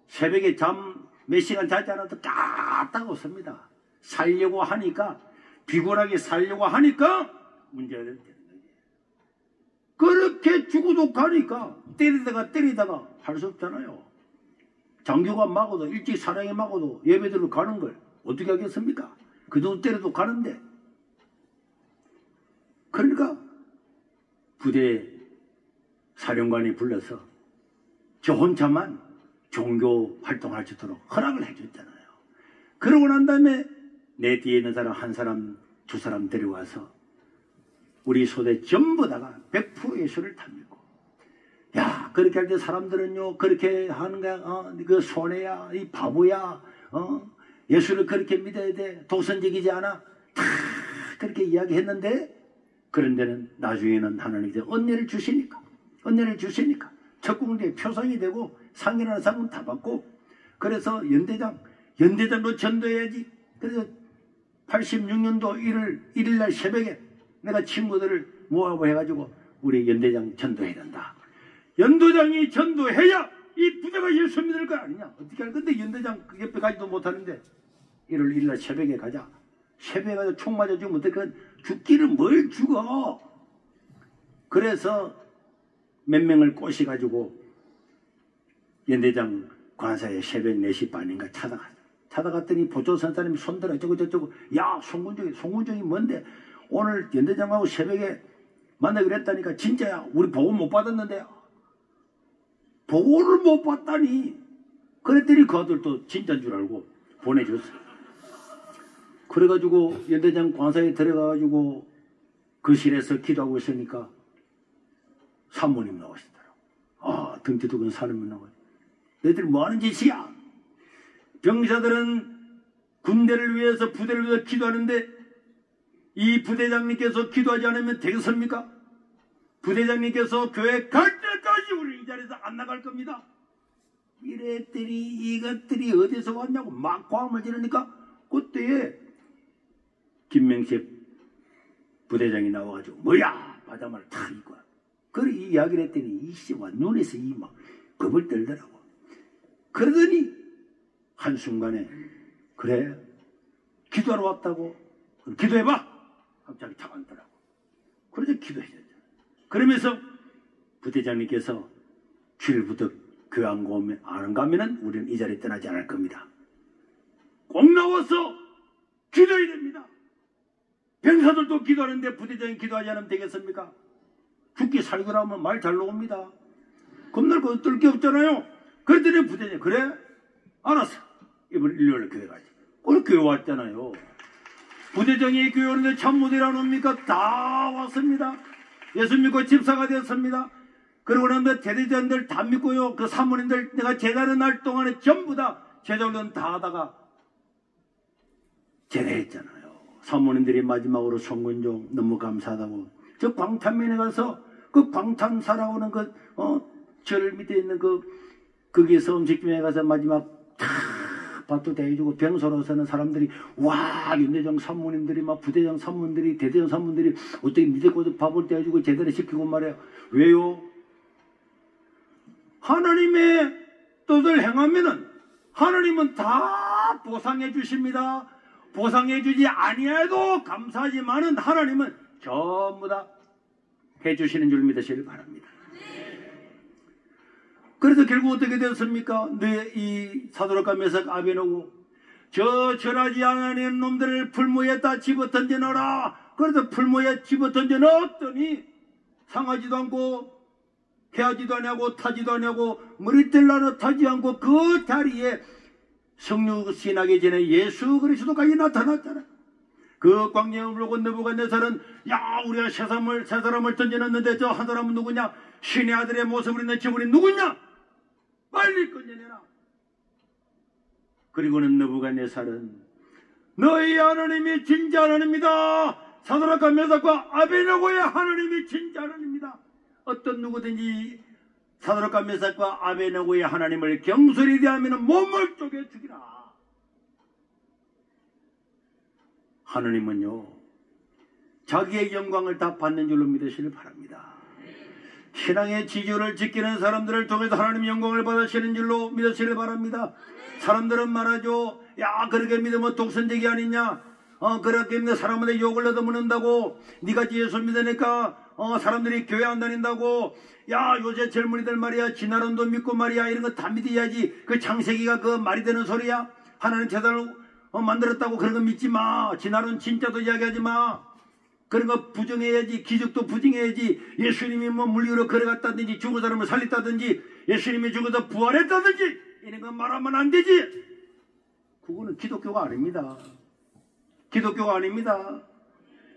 새벽에 잠 몇 시간 자지 않아도 까딱 없습니다. 살려고 하니까 비굴하게 살려고 하니까 문제가 되는 거예요. 그렇게 죽어도 가니까 때리다가 할 수 없잖아요. 장교가 막아도 일찍 사랑에 막아도 예배대로 가는 걸 어떻게 하겠습니까? 그도 때려도 가는데. 그러니까 부대 사령관이 불러서 저 혼자만 종교 활동할 수 있도록 허락을 해줬잖아요. 그러고 난 다음에 내 뒤에 있는 사람 한 사람 두 사람 데려와서 우리 소대 전부 다가 100% 예수를 탑니고 야 그렇게 할 때 사람들은요 그렇게 하는 거야. 그 손해야 이 바보야. 예수를 그렇게 믿어야 돼. 도선적이지 않아. 다 그렇게 이야기했는데 그런 데는 나중에는 하나님께서 은혜를 주시니까 적공대 표상이 되고 상이라는 상은 다 받고 그래서 연대장도 전도해야지. 그래서 86년도 1일날 새벽에 내가 친구들을 모아고 해가지고 우리 연대장 전도해야 된다. 연도장이 전도해야 이 부자가 예수 믿을 거 아니냐. 어떻게 할 건데 연대장 그 옆에 가지도 못하는데 1월 1일날 새벽에 가자. 새벽에 가서 총 맞아 죽으면 어떡해. 죽기를 뭘 죽어. 그래서 몇 명을 꼬셔가지고 연대장 관사에 새벽 4시 반인가 찾아갔더니 보조선사님이 손들어 저거 야 송군정이 뭔데 오늘 연대장하고 새벽에 만나기로 했다니까. 진짜야. 우리 보고 못 받았는데. 보고를 못 받다니. 그랬더니 그 아들도 진짜인 줄 알고 보내줬어. 그래가지고 연대장 관사에 들어가가지고 그 실에서 기도하고 있으니까 사모님 나오시더라고. 아, 등치 두근 사람이 나와요. 너희들 뭐하는 짓이야? 병사들은 군대를 위해서 부대를 위해서 기도하는데 이 부대장님께서 기도하지 않으면 되겠습니까? 부대장님께서 교회 갈 때까지 우리 이 자리에서 안 나갈 겁니다. 이랬더니 이것들이 어디서 왔냐고 막 과음을 지르니까 그때 김명식 부대장이 나와가지고 뭐야 바다말 탁 입고 그래 이 이야기를 했더니 이씨와 눈에서 이 막 겁을 떨더라고. 그러더니 한순간에 그래 기도하러 왔다고 기도해봐 갑자기 탁 앉더라고. 그래서 기도해야죠. 그러면서 부대장님께서 주일부터 교회 안 가면은 우리는 이 자리에 떠나지 않을 겁니다. 꼭 나와서 기도해야 됩니다. 병사들도 기도하는데 부대장이 기도하지 않으면 되겠습니까? 죽기 살기라면 말 잘 나옵니다. 겁날 거 어떨 게 없잖아요. 그랬더니 부대장이 그래? 알았어. 이번 일요일에 교회 가지. 오늘 교회 왔잖아요. 부대장이 교회 오는데 참모들이 안 옵니까? 다 왔습니다. 예수 믿고 집사가 되었습니다. 그러고 나면 대대장들 다 믿고요. 그 사모님들 내가 제자하는 날 동안에 전부 다 제자훈련 다 하다가 제대했잖아요. 사모님들이 마지막으로 송근종 너무 감사하다고 저 광탄면에 가서 그 광탄사라고는 절 밑에 있는 거기에서 음식점에 가서 마지막 다 밥도 대해주고 병소로서는 사람들이 와 윤대장 사모님들이 막 부대장 사모님들이 대대장 사모님들이 어떻게 믿고 밥을 대해주고 제대로 시키고 말이야. 왜요? 하나님의 뜻을 행하면은 하나님은 다 보상해 주십니다. 보상해 주지 아니해도 감사하지만은 하나님은 전부 다 해주시는 줄 믿으시길 바랍니다. 그래서 결국 어떻게 되었습니까? 이 사도락과 메삭 아베노고 저 절하지 않은 놈들을 풀무에다 집어 던져넣어라. 그래서 풀무에 집어 던져넣었더니 상하지도 않고 해하지도 않냐고 타지도 않냐고 머리뜰라는 타지 않고 그 자리에 성육신하기 전에 예수 그리스도까지 나타났잖아. 그 광야에 물고 느부갓네살은 야 우리가 세 사람을 던져놨는데 저 한 사람은 누구냐? 신의 아들의 모습을 있는 저분이 누구냐? 빨리 건져내라. 그리고는 느부갓네살은 너희 하나님이 진짜 하나님이다. 사드락과 메삭과 아베나고의 하나님이 진짜 하나님이다. 어떤 누구든지 사드락과 메삭과 아베나고의 하나님을 경솔히 대하면 몸을 쪼개 죽이라. 하나님은요 자기의 영광을 다 받는 줄로 믿으시길 바랍니다. 신앙의 지조를 지키는 사람들을 통해서 하나님의 영광을 받으시는 줄로 믿으시길 바랍니다. 사람들은 말하죠. 야 그렇게 믿으면 독선적이 아니냐. 그렇게 믿는 사람한테 욕을 얻어먹는다고. 네가 예수 믿으니까 사람들이 교회 안 다닌다고. 야 요새 젊은이들 말이야 진화론도 믿고 말이야 이런 거 다 믿어야지. 그 창세기가 그 말이 되는 소리야. 하나님 재단을 만들었다고 그런 거 믿지 마. 진화론 진짜도 이야기하지 마. 그런 거 부정해야지. 기적도 부정해야지. 예수님이 뭐 물리로 걸어갔다든지 죽은 사람을 살렸다든지 예수님이 죽어서 부활했다든지 이런 거 말하면 안 되지. 그거는 기독교가 아닙니다. 기독교가 아닙니다.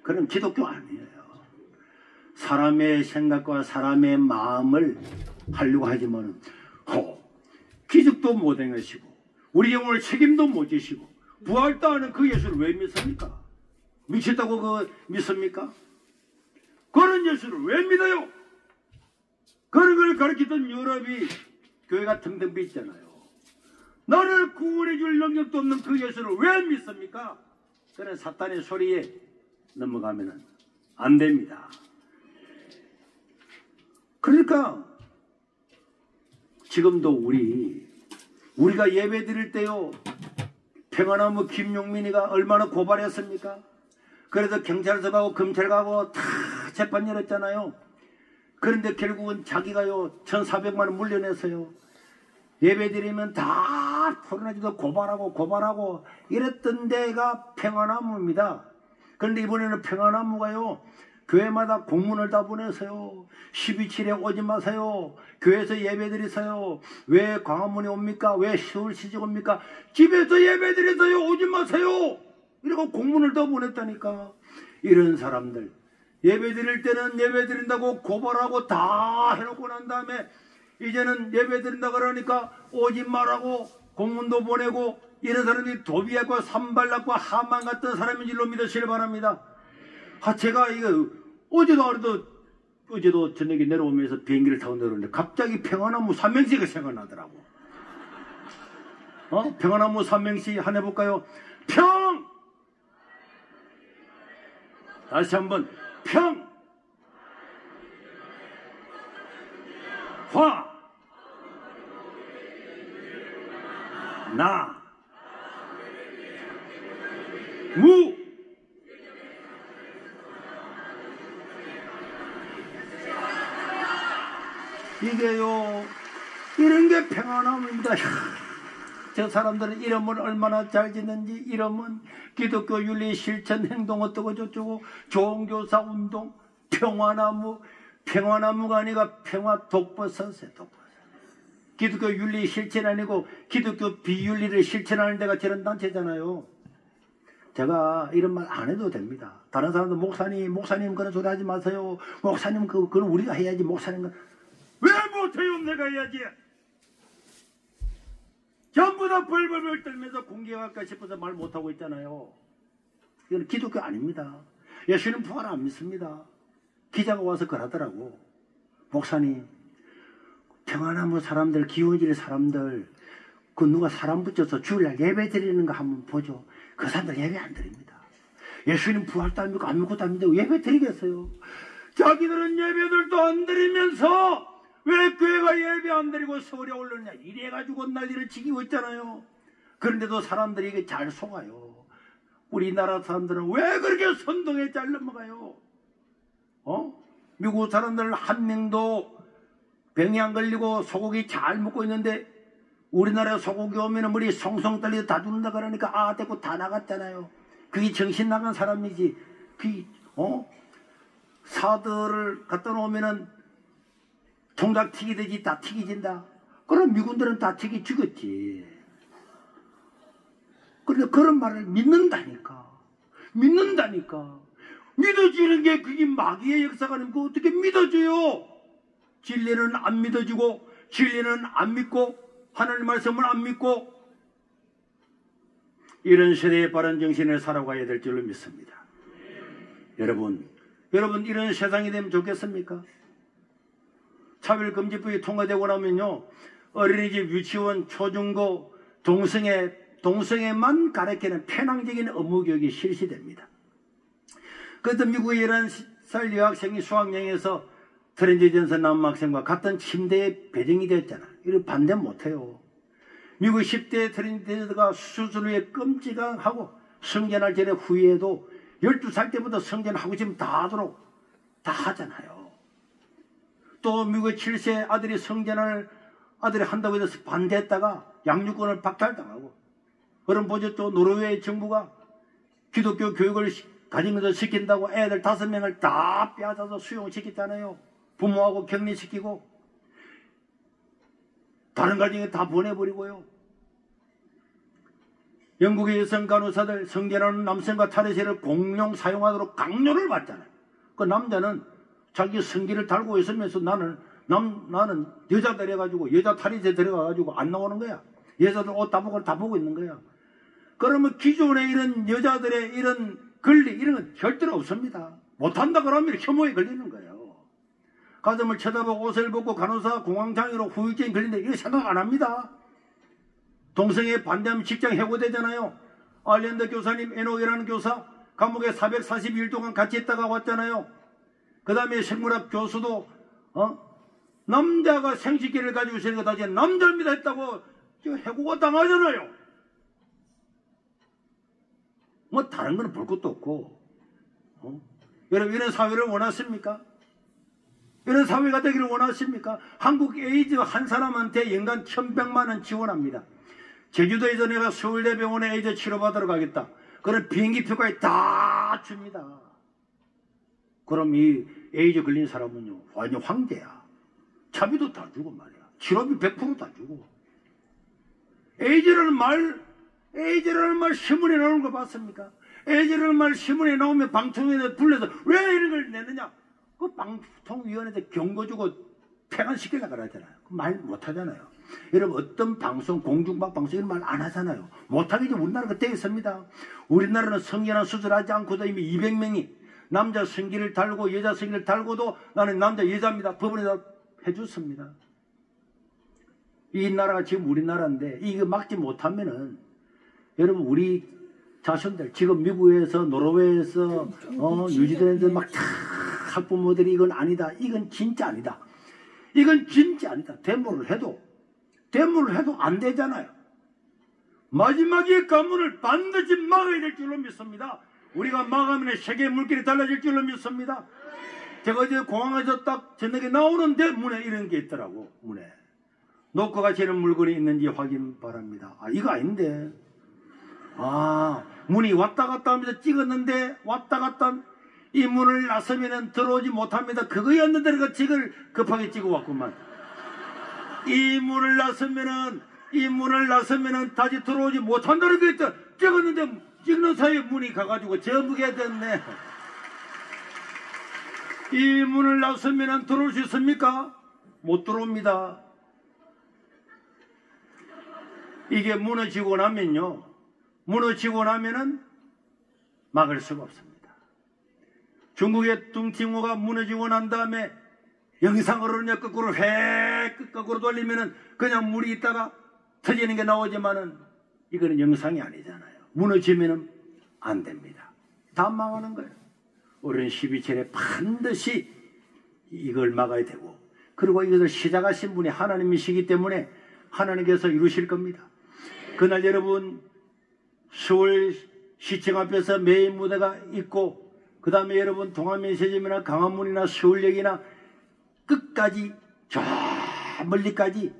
그건 기독교 아니에요. 사람의 생각과 사람의 마음을 하려고 하지만 기적도 못 행하시고 우리 영혼을 책임도 못 지시고 부활도 하는 그 예수를 왜 믿습니까? 미쳤다고 믿습니까? 그런 예수를 왜 믿어요? 그런 걸 가르치던 유럽이 교회가 등등비 있잖아요. 나를 구원해 줄 능력도 없는 그 예수를 왜 믿습니까? 그런 사탄의 소리에 넘어가면 안 됩니다. 그러니까 지금도 우리가 예배 드릴 때요, 평안나무 김용민이가 얼마나 고발했습니까? 그래서 경찰서 가고 검찰 가고 다 재판 열었잖아요. 그런데 결국은 자기가요 1,400만 원 물려냈어요. 예배 드리면 다 포르나지도 고발하고 이랬던 데가 평안나무입니다. 그런데 이번에는 평안나무가요 교회마다 공문을 다 보내서요 12.7에 오지 마세요. 교회에서 예배 드리세요. 왜 광화문에 옵니까? 왜 서울시청 옵니까? 집에서 예배 드리세요. 오지 마세요. 이러고 공문을 더 보냈다니까. 이런 사람들 예배 드릴 때는 예배 드린다고 고발하고 다 해놓고 난 다음에 이제는 예배 드린다 그러니까 오지 말라고 공문도 보내고, 이런 사람들이 도비약과 산발락과 하만 같은 사람인 줄로 믿으시길 바랍니다. 제가 이거 어제도 저녁에 내려오면서 비행기를 타고 내려오는데 갑자기 평안나무 삼행시가 생각나더라고. 평안나무 삼행시 하나 해볼까요? 다시 한번 무 이게요 이런 게 평안나무입니다. 저 사람들은 이름을 얼마나 잘 짓는지, 이름은 기독교 윤리 실천 행동 어떠고 저쩌고 종교사 운동 평화나무가 아니라 평화 독버섯이에요. 기독교 윤리 실천 아니고 기독교 비윤리를 실천하는 데가 저런 단체잖아요. 제가 이런 말 안 해도 됩니다. 다른 사람도 목사님 그런 소리 하지 마세요. 목사님 그건 우리가 해야지. 목사님 왜 못해요? 내가 해야지. 전부 다 벌벌벌 떨면서 공개할까 싶어서 말 못하고 있잖아요. 이건 기독교 아닙니다. 예수님 부활 안 믿습니다. 기자가 와서 그러더라고. 목사님, 평안나무 사람들, 기운질 사람들, 그 누가 사람 붙여서 주일날 예배 드리는 거 한번 보죠. 그 사람들 예배 안 드립니다. 예수님 부활도 안 믿고 아무것도 안 믿고 예배 드리겠어요. 자기들은 예배들도 안 드리면서 왜 교회가 예배 안 드리고 서울에 올르느냐 이래가지고 난리를 치고 있잖아요. 그런데도 사람들이 이게 잘 속아요. 우리나라 사람들은 왜 그렇게 선동에 잘 넘어가요? 미국 사람들 한 명도 병이 안 걸리고 소고기 잘 먹고 있는데 우리나라 소고기 오면 머리 송송 떨리고 다 죽는다 그러니까 됐고 다 나갔잖아요. 그게 정신 나간 사람이지. 사들을 갖다 놓으면은 통닭 튀기듯이 다 튀기진다. 그럼 미군들은 다 튀기 죽었지. 그런데 그런 말을 믿는다니까. 믿어지는 게 그게 마귀의 역사가 아니고 어떻게 믿어져요? 진리는 안 믿어지고 진리는 안 믿고 하나님 말씀을 안 믿고 이런 시대의 바른 정신을 살아가야 될 줄로 믿습니다. 여러분 이런 세상이 되면 좋겠습니까? 차별금지법이 통과되고 나면요 어린이집, 유치원, 초중고, 동성애만 가르치는 편향적인 의무교육이 실시됩니다. 그래서 미국의 11살 여학생이 수학여행에서 트랜스젠더 남학생과 같은 침대에 배정이 됐잖아. 이걸 반대 못해요. 미국 10대 트랜스젠더가 수술 후에 끔찍하고 성전할 전에 후에도 12살 때부터 성전하고 싶으면 다 하도록 다 하잖아요. 또 미국의 7세 아들이 성전을 아들이 한다고 해서 반대했다가 양육권을 박탈당하고, 그럼 보셨죠? 노르웨이 정부가 기독교 교육을 가정에서 시킨다고 애들 5명을 다 빼앗아서 수용시켰잖아요. 부모하고 격리시키고 다른 가정에 다 보내버리고요. 영국의 여성 간호사들 성전하는 남성과 탈의실을 공용 사용하도록 강요를 받잖아요. 그 남자는 자기 성기를 달고 있으면서 나는 여자들 해가지고 여자 탈의실 들어가가지고 안 나오는 거야. 여자들 옷 다 보고 있는 거야. 그러면 기존에 이런 여자들의 이런 권리 이런 건 절대로 없습니다. 못한다 그러면 혐오에 걸리는 거예요. 가슴을 쳐다보고 옷을 벗고 간호사 공황장애로 후유증이 걸린다 이거 생각 안 합니다. 동성애에 반대하면 직장 해고되잖아요. 알랜드 교사님, 에녹이라는 교사 감옥에 442일 동안 같이 있다가 왔잖아요. 그 다음에 생물학 교수도 남자가 생식기를 가지고 있으니까 다 남자입니다 했다고 해고가 당하잖아요. 뭐 다른 건 볼 것도 없고. 여러분, 이런 사회를 원하십니까? 이런 사회가 되기를 원하십니까? 한국 에이즈 한 사람한테 연간 1,100만 원 지원합니다. 제주도에서 내가 서울대병원에 에이즈 치료받으러 가겠다. 그런 비행기표까지 다 줍니다. 그럼 이 에이즈 걸린 사람은요, 완전 황제야. 차비도 다 주고 말이야. 치료비 100% 다 주고. 에이즈라는 말 신문에 나오는 거 봤습니까? 에이즈라는 말 신문에 나오면 방통위원회 불러서 왜 이런 걸 내느냐? 그 방통위원회한테 경고 주고 폐간시키려고 그러잖아요. 말 못하잖아요. 여러분, 어떤 방송, 공중방송 이런 말 안 하잖아요. 못하게 우리나라가 되어 있습니다. 우리나라는 성견환 수술하지 않고도 이미 200명이 남자 성기를 달고 여자 성기를 달고도 나는 남자 여자입니다. 법원에다 해줬습니다. 이 나라가 지금 우리나라인데 이거 막지 못하면은 여러분, 우리 자손들 지금 미국에서 노르웨이에서 뉴질랜드 막 다 학부모들이 이건 아니다. 이건 진짜 아니다. 이건 진짜 아니다. 데모를 해도 안 되잖아요. 마지막에 가문을 반드시 막아야 될 줄로 믿습니다. 우리가 막으면 세계 물길이 달라질 줄로 믿습니다. 제가 이제 공항에서 딱 저녁에 나오는데 문에 이런 게 있더라고. 문에 놓고 가시는 물건이 있는지 확인 바랍니다. 아, 이거 아닌데. 아, 문이 왔다 갔다 하면서 찍었는데 왔다 갔다 이 문을 나서면은 들어오지 못합니다. 그거였는데 내가 찍을 급하게 찍어 왔구만. 이 문을 나서면은 다시 들어오지 못한다는 게 있다. 찍었는데 찍는 사이에 문이 가가지고 저무게 됐네. 이 문을 나서면은 들어올 수 있습니까? 못 들어옵니다. 이게 무너지고 나면은 막을 수가 없습니다. 중국의 뚱팅호가 무너지고 난 다음에 영상으로는 거꾸로 거꾸로 돌리면은 그냥 물이 있다가 터지는 게 나오지만은 이거는 영상이 아니잖아요. 무너지면은 안 됩니다. 다 망하는 거예요. 우리는 12절에 반드시 이걸 막아야 되고, 그리고 이것을 시작하신 분이 하나님이시기 때문에 하나님께서 이루실 겁니다. 그날 여러분, 서울 시청 앞에서 메인 무대가 있고, 그 다음에 여러분 동안면세점이나 강화문이나 서울역이나 끝까지 저 멀리까지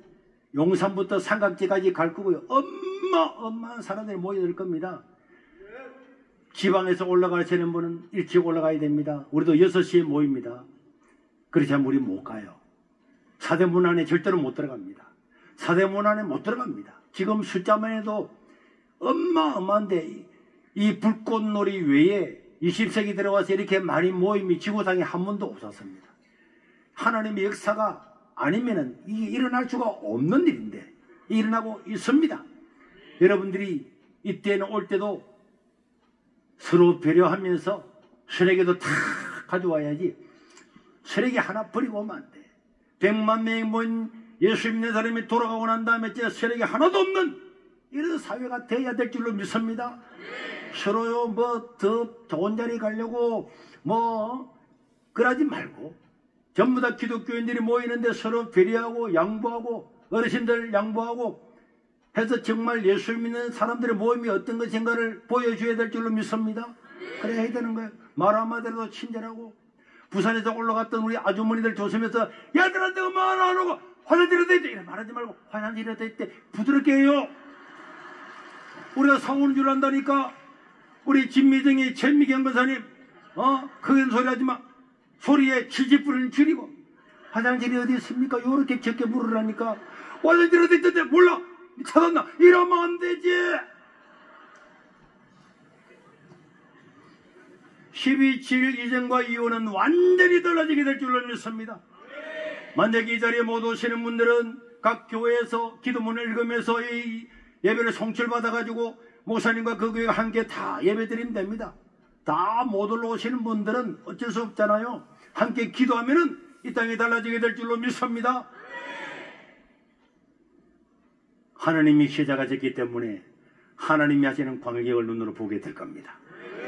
용산부터 삼각지까지 갈 거고요. 어마어마한 사람들이 모여들 겁니다. 지방에서 올라가시는 분은 일찍 올라가야 됩니다. 우리도 6시에 모입니다. 그렇지 않으면 우리 못 가요. 사대문 안에 절대로 못 들어갑니다. 사대문 안에 못 들어갑니다. 지금 숫자만 해도 어마어마한데 이 불꽃놀이 외에 20세기 들어와서 이렇게 많이 모임이 지구상에 한 번도 없었습니다. 하나님의 역사가 아니면은 이게 일어날 수가 없는 일인데 일어나고 있습니다. 여러분들이 이때는 올 때도 서로 배려하면서 쓰레기도 다 가져와야지 쓰레기 하나 버리고 오면 안 돼. 100만 명이 모인 예수 믿는 사람이 돌아가고 난 다음에 진짜 쓰레기 하나도 없는 이런 사회가 돼야 될 줄로 믿습니다. 서로요 뭐 더 좋은 자리 가려고 뭐 그러지 말고 전부 다 기독교인들이 모이는데 서로 배려하고 양보하고 어르신들 양보하고 해서 정말 예수 믿는 사람들의 모임이 어떤 것인가를 보여줘야 될 줄로 믿습니다. 그래야 해야 되는 거예요. 말 한마디라도 친절하고 부산에서 올라갔던 우리 아주머니들 조심해서 얘들한테 말 안 하고 화장실에다 있대 이래 말하지 말고 화장실에다 있대 부드럽게 해요. 우리가 상우는 줄 안다니까. 우리 진미정이 최미경 권사님 큰 소리 하지 마. 소리에 70분을 줄이고 화장실이 어디 있습니까? 요렇게 적게 물으라니까. 화장실에 어디 있던데 몰라. 찾았나? 이러면 안 되지. 12.7 이전과 이후는 완전히 달라지게 될 줄로 믿습니다. 만약에 이 자리에 못 오시는 분들은 각 교회에서 기도문을 읽으면서 이 예배를 송출받아가지고 목사님과 그 교회가 함께 다 예배드리면 됩니다. 다 못 올라오시는 분들은 어쩔 수 없잖아요. 함께 기도하면은 이 땅이 달라지게 될 줄로 믿습니다. 하나님이 시작하셨기 때문에 하나님이 하시는 광개혁을 눈으로 보게 될 겁니다.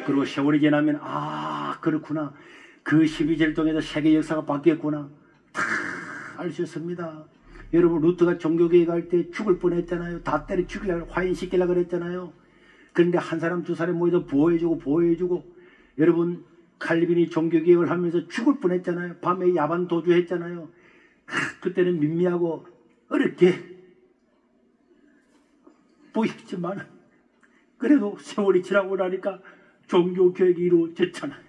그리고 세월이 지나면 아 그렇구나, 그 12제를 통해서 세계 역사가 바뀌었구나 다 알 수 있습니다. 여러분, 루트가 종교개혁 할 때 죽을 뻔했잖아요. 다 때려 죽이려고, 화인시키려고 그랬잖아요. 그런데 한 사람 두 사람 모여서 보호해주고 여러분, 칼빈이 종교개혁을 하면서 죽을 뻔했잖아요. 밤에 야반 도주했잖아요. 그때는 민미하고 어렵게 보였지만 그래도 세월이 지나고 나니까 종교개혁이 이루어졌잖아요.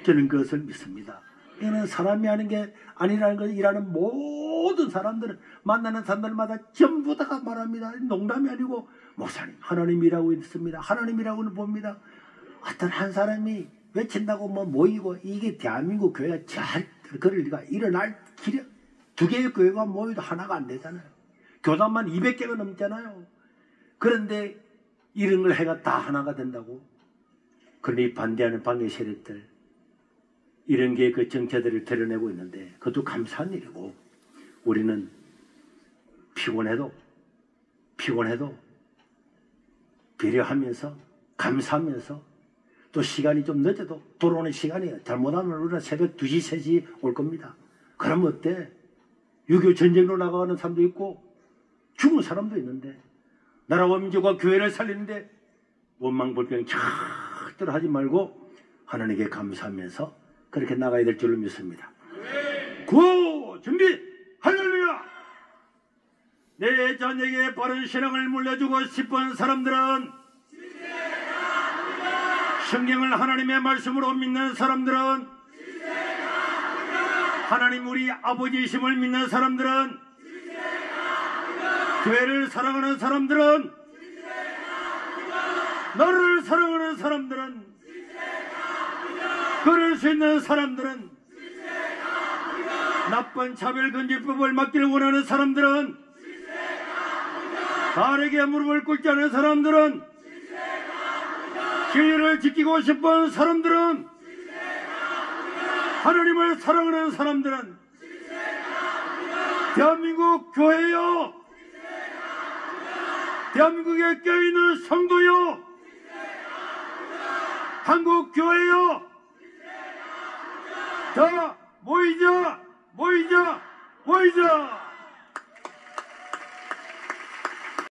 저는 그것을 믿습니다. 이는 사람이 하는 게 아니라는 것을 일하는 모든 사람들은, 만나는 사람들마다 전부 다가 말합니다. 농담이 아니고 목사님 하나님이라고 있습니다. 하나님이라고는 봅니다. 어떤 한 사람이 외친다고 뭐 모이고, 이게 대한민국 교회가 잘 그럴 리가 일어날 길이, 두 개의 교회가 모여도 하나가 안 되잖아요. 교단만 200개가 넘잖아요. 그런데 이런 걸 해가 다 하나가 된다고. 그러니 반대하는 방해 세력들, 이런 게 그 정체들을 드러내고 있는데 그것도 감사한 일이고, 우리는 피곤해도 배려하면서 감사하면서, 또 시간이 좀 늦어도 돌아오는 시간이에요. 잘못하면 우리는 새벽 2시, 3시 올 겁니다. 그러면 어때? 6.25 전쟁으로 나가는 사람도 있고 죽은 사람도 있는데, 나라와 민족과 교회를 살리는데 원망불평 절대로 하지 말고 하나님께 감사하면서 그렇게 나가야 될 줄로 믿습니다. 구호 준비, 할렐루야! 내 자녀에게 바른 신앙을 물려주고 싶은 사람들은, 성경을 하나님의 말씀으로 믿는 사람들은, 하나님 우리 아버지이심을 믿는 사람들은, 교회를 사랑하는 사람들은, 너를 사랑하는 사람들은, 그럴 수 있는 사람들은, 나쁜 차별금지법을 막기를 원하는 사람들은, 바르게 무릎을 꿇지 않은 사람들은, 진리를 지키고 싶은 사람들은, 하나님을 사랑하는 사람들은, 대한민국 교회요, 대한민국에 껴있는 성도요, 한국 교회요, 자 모이자.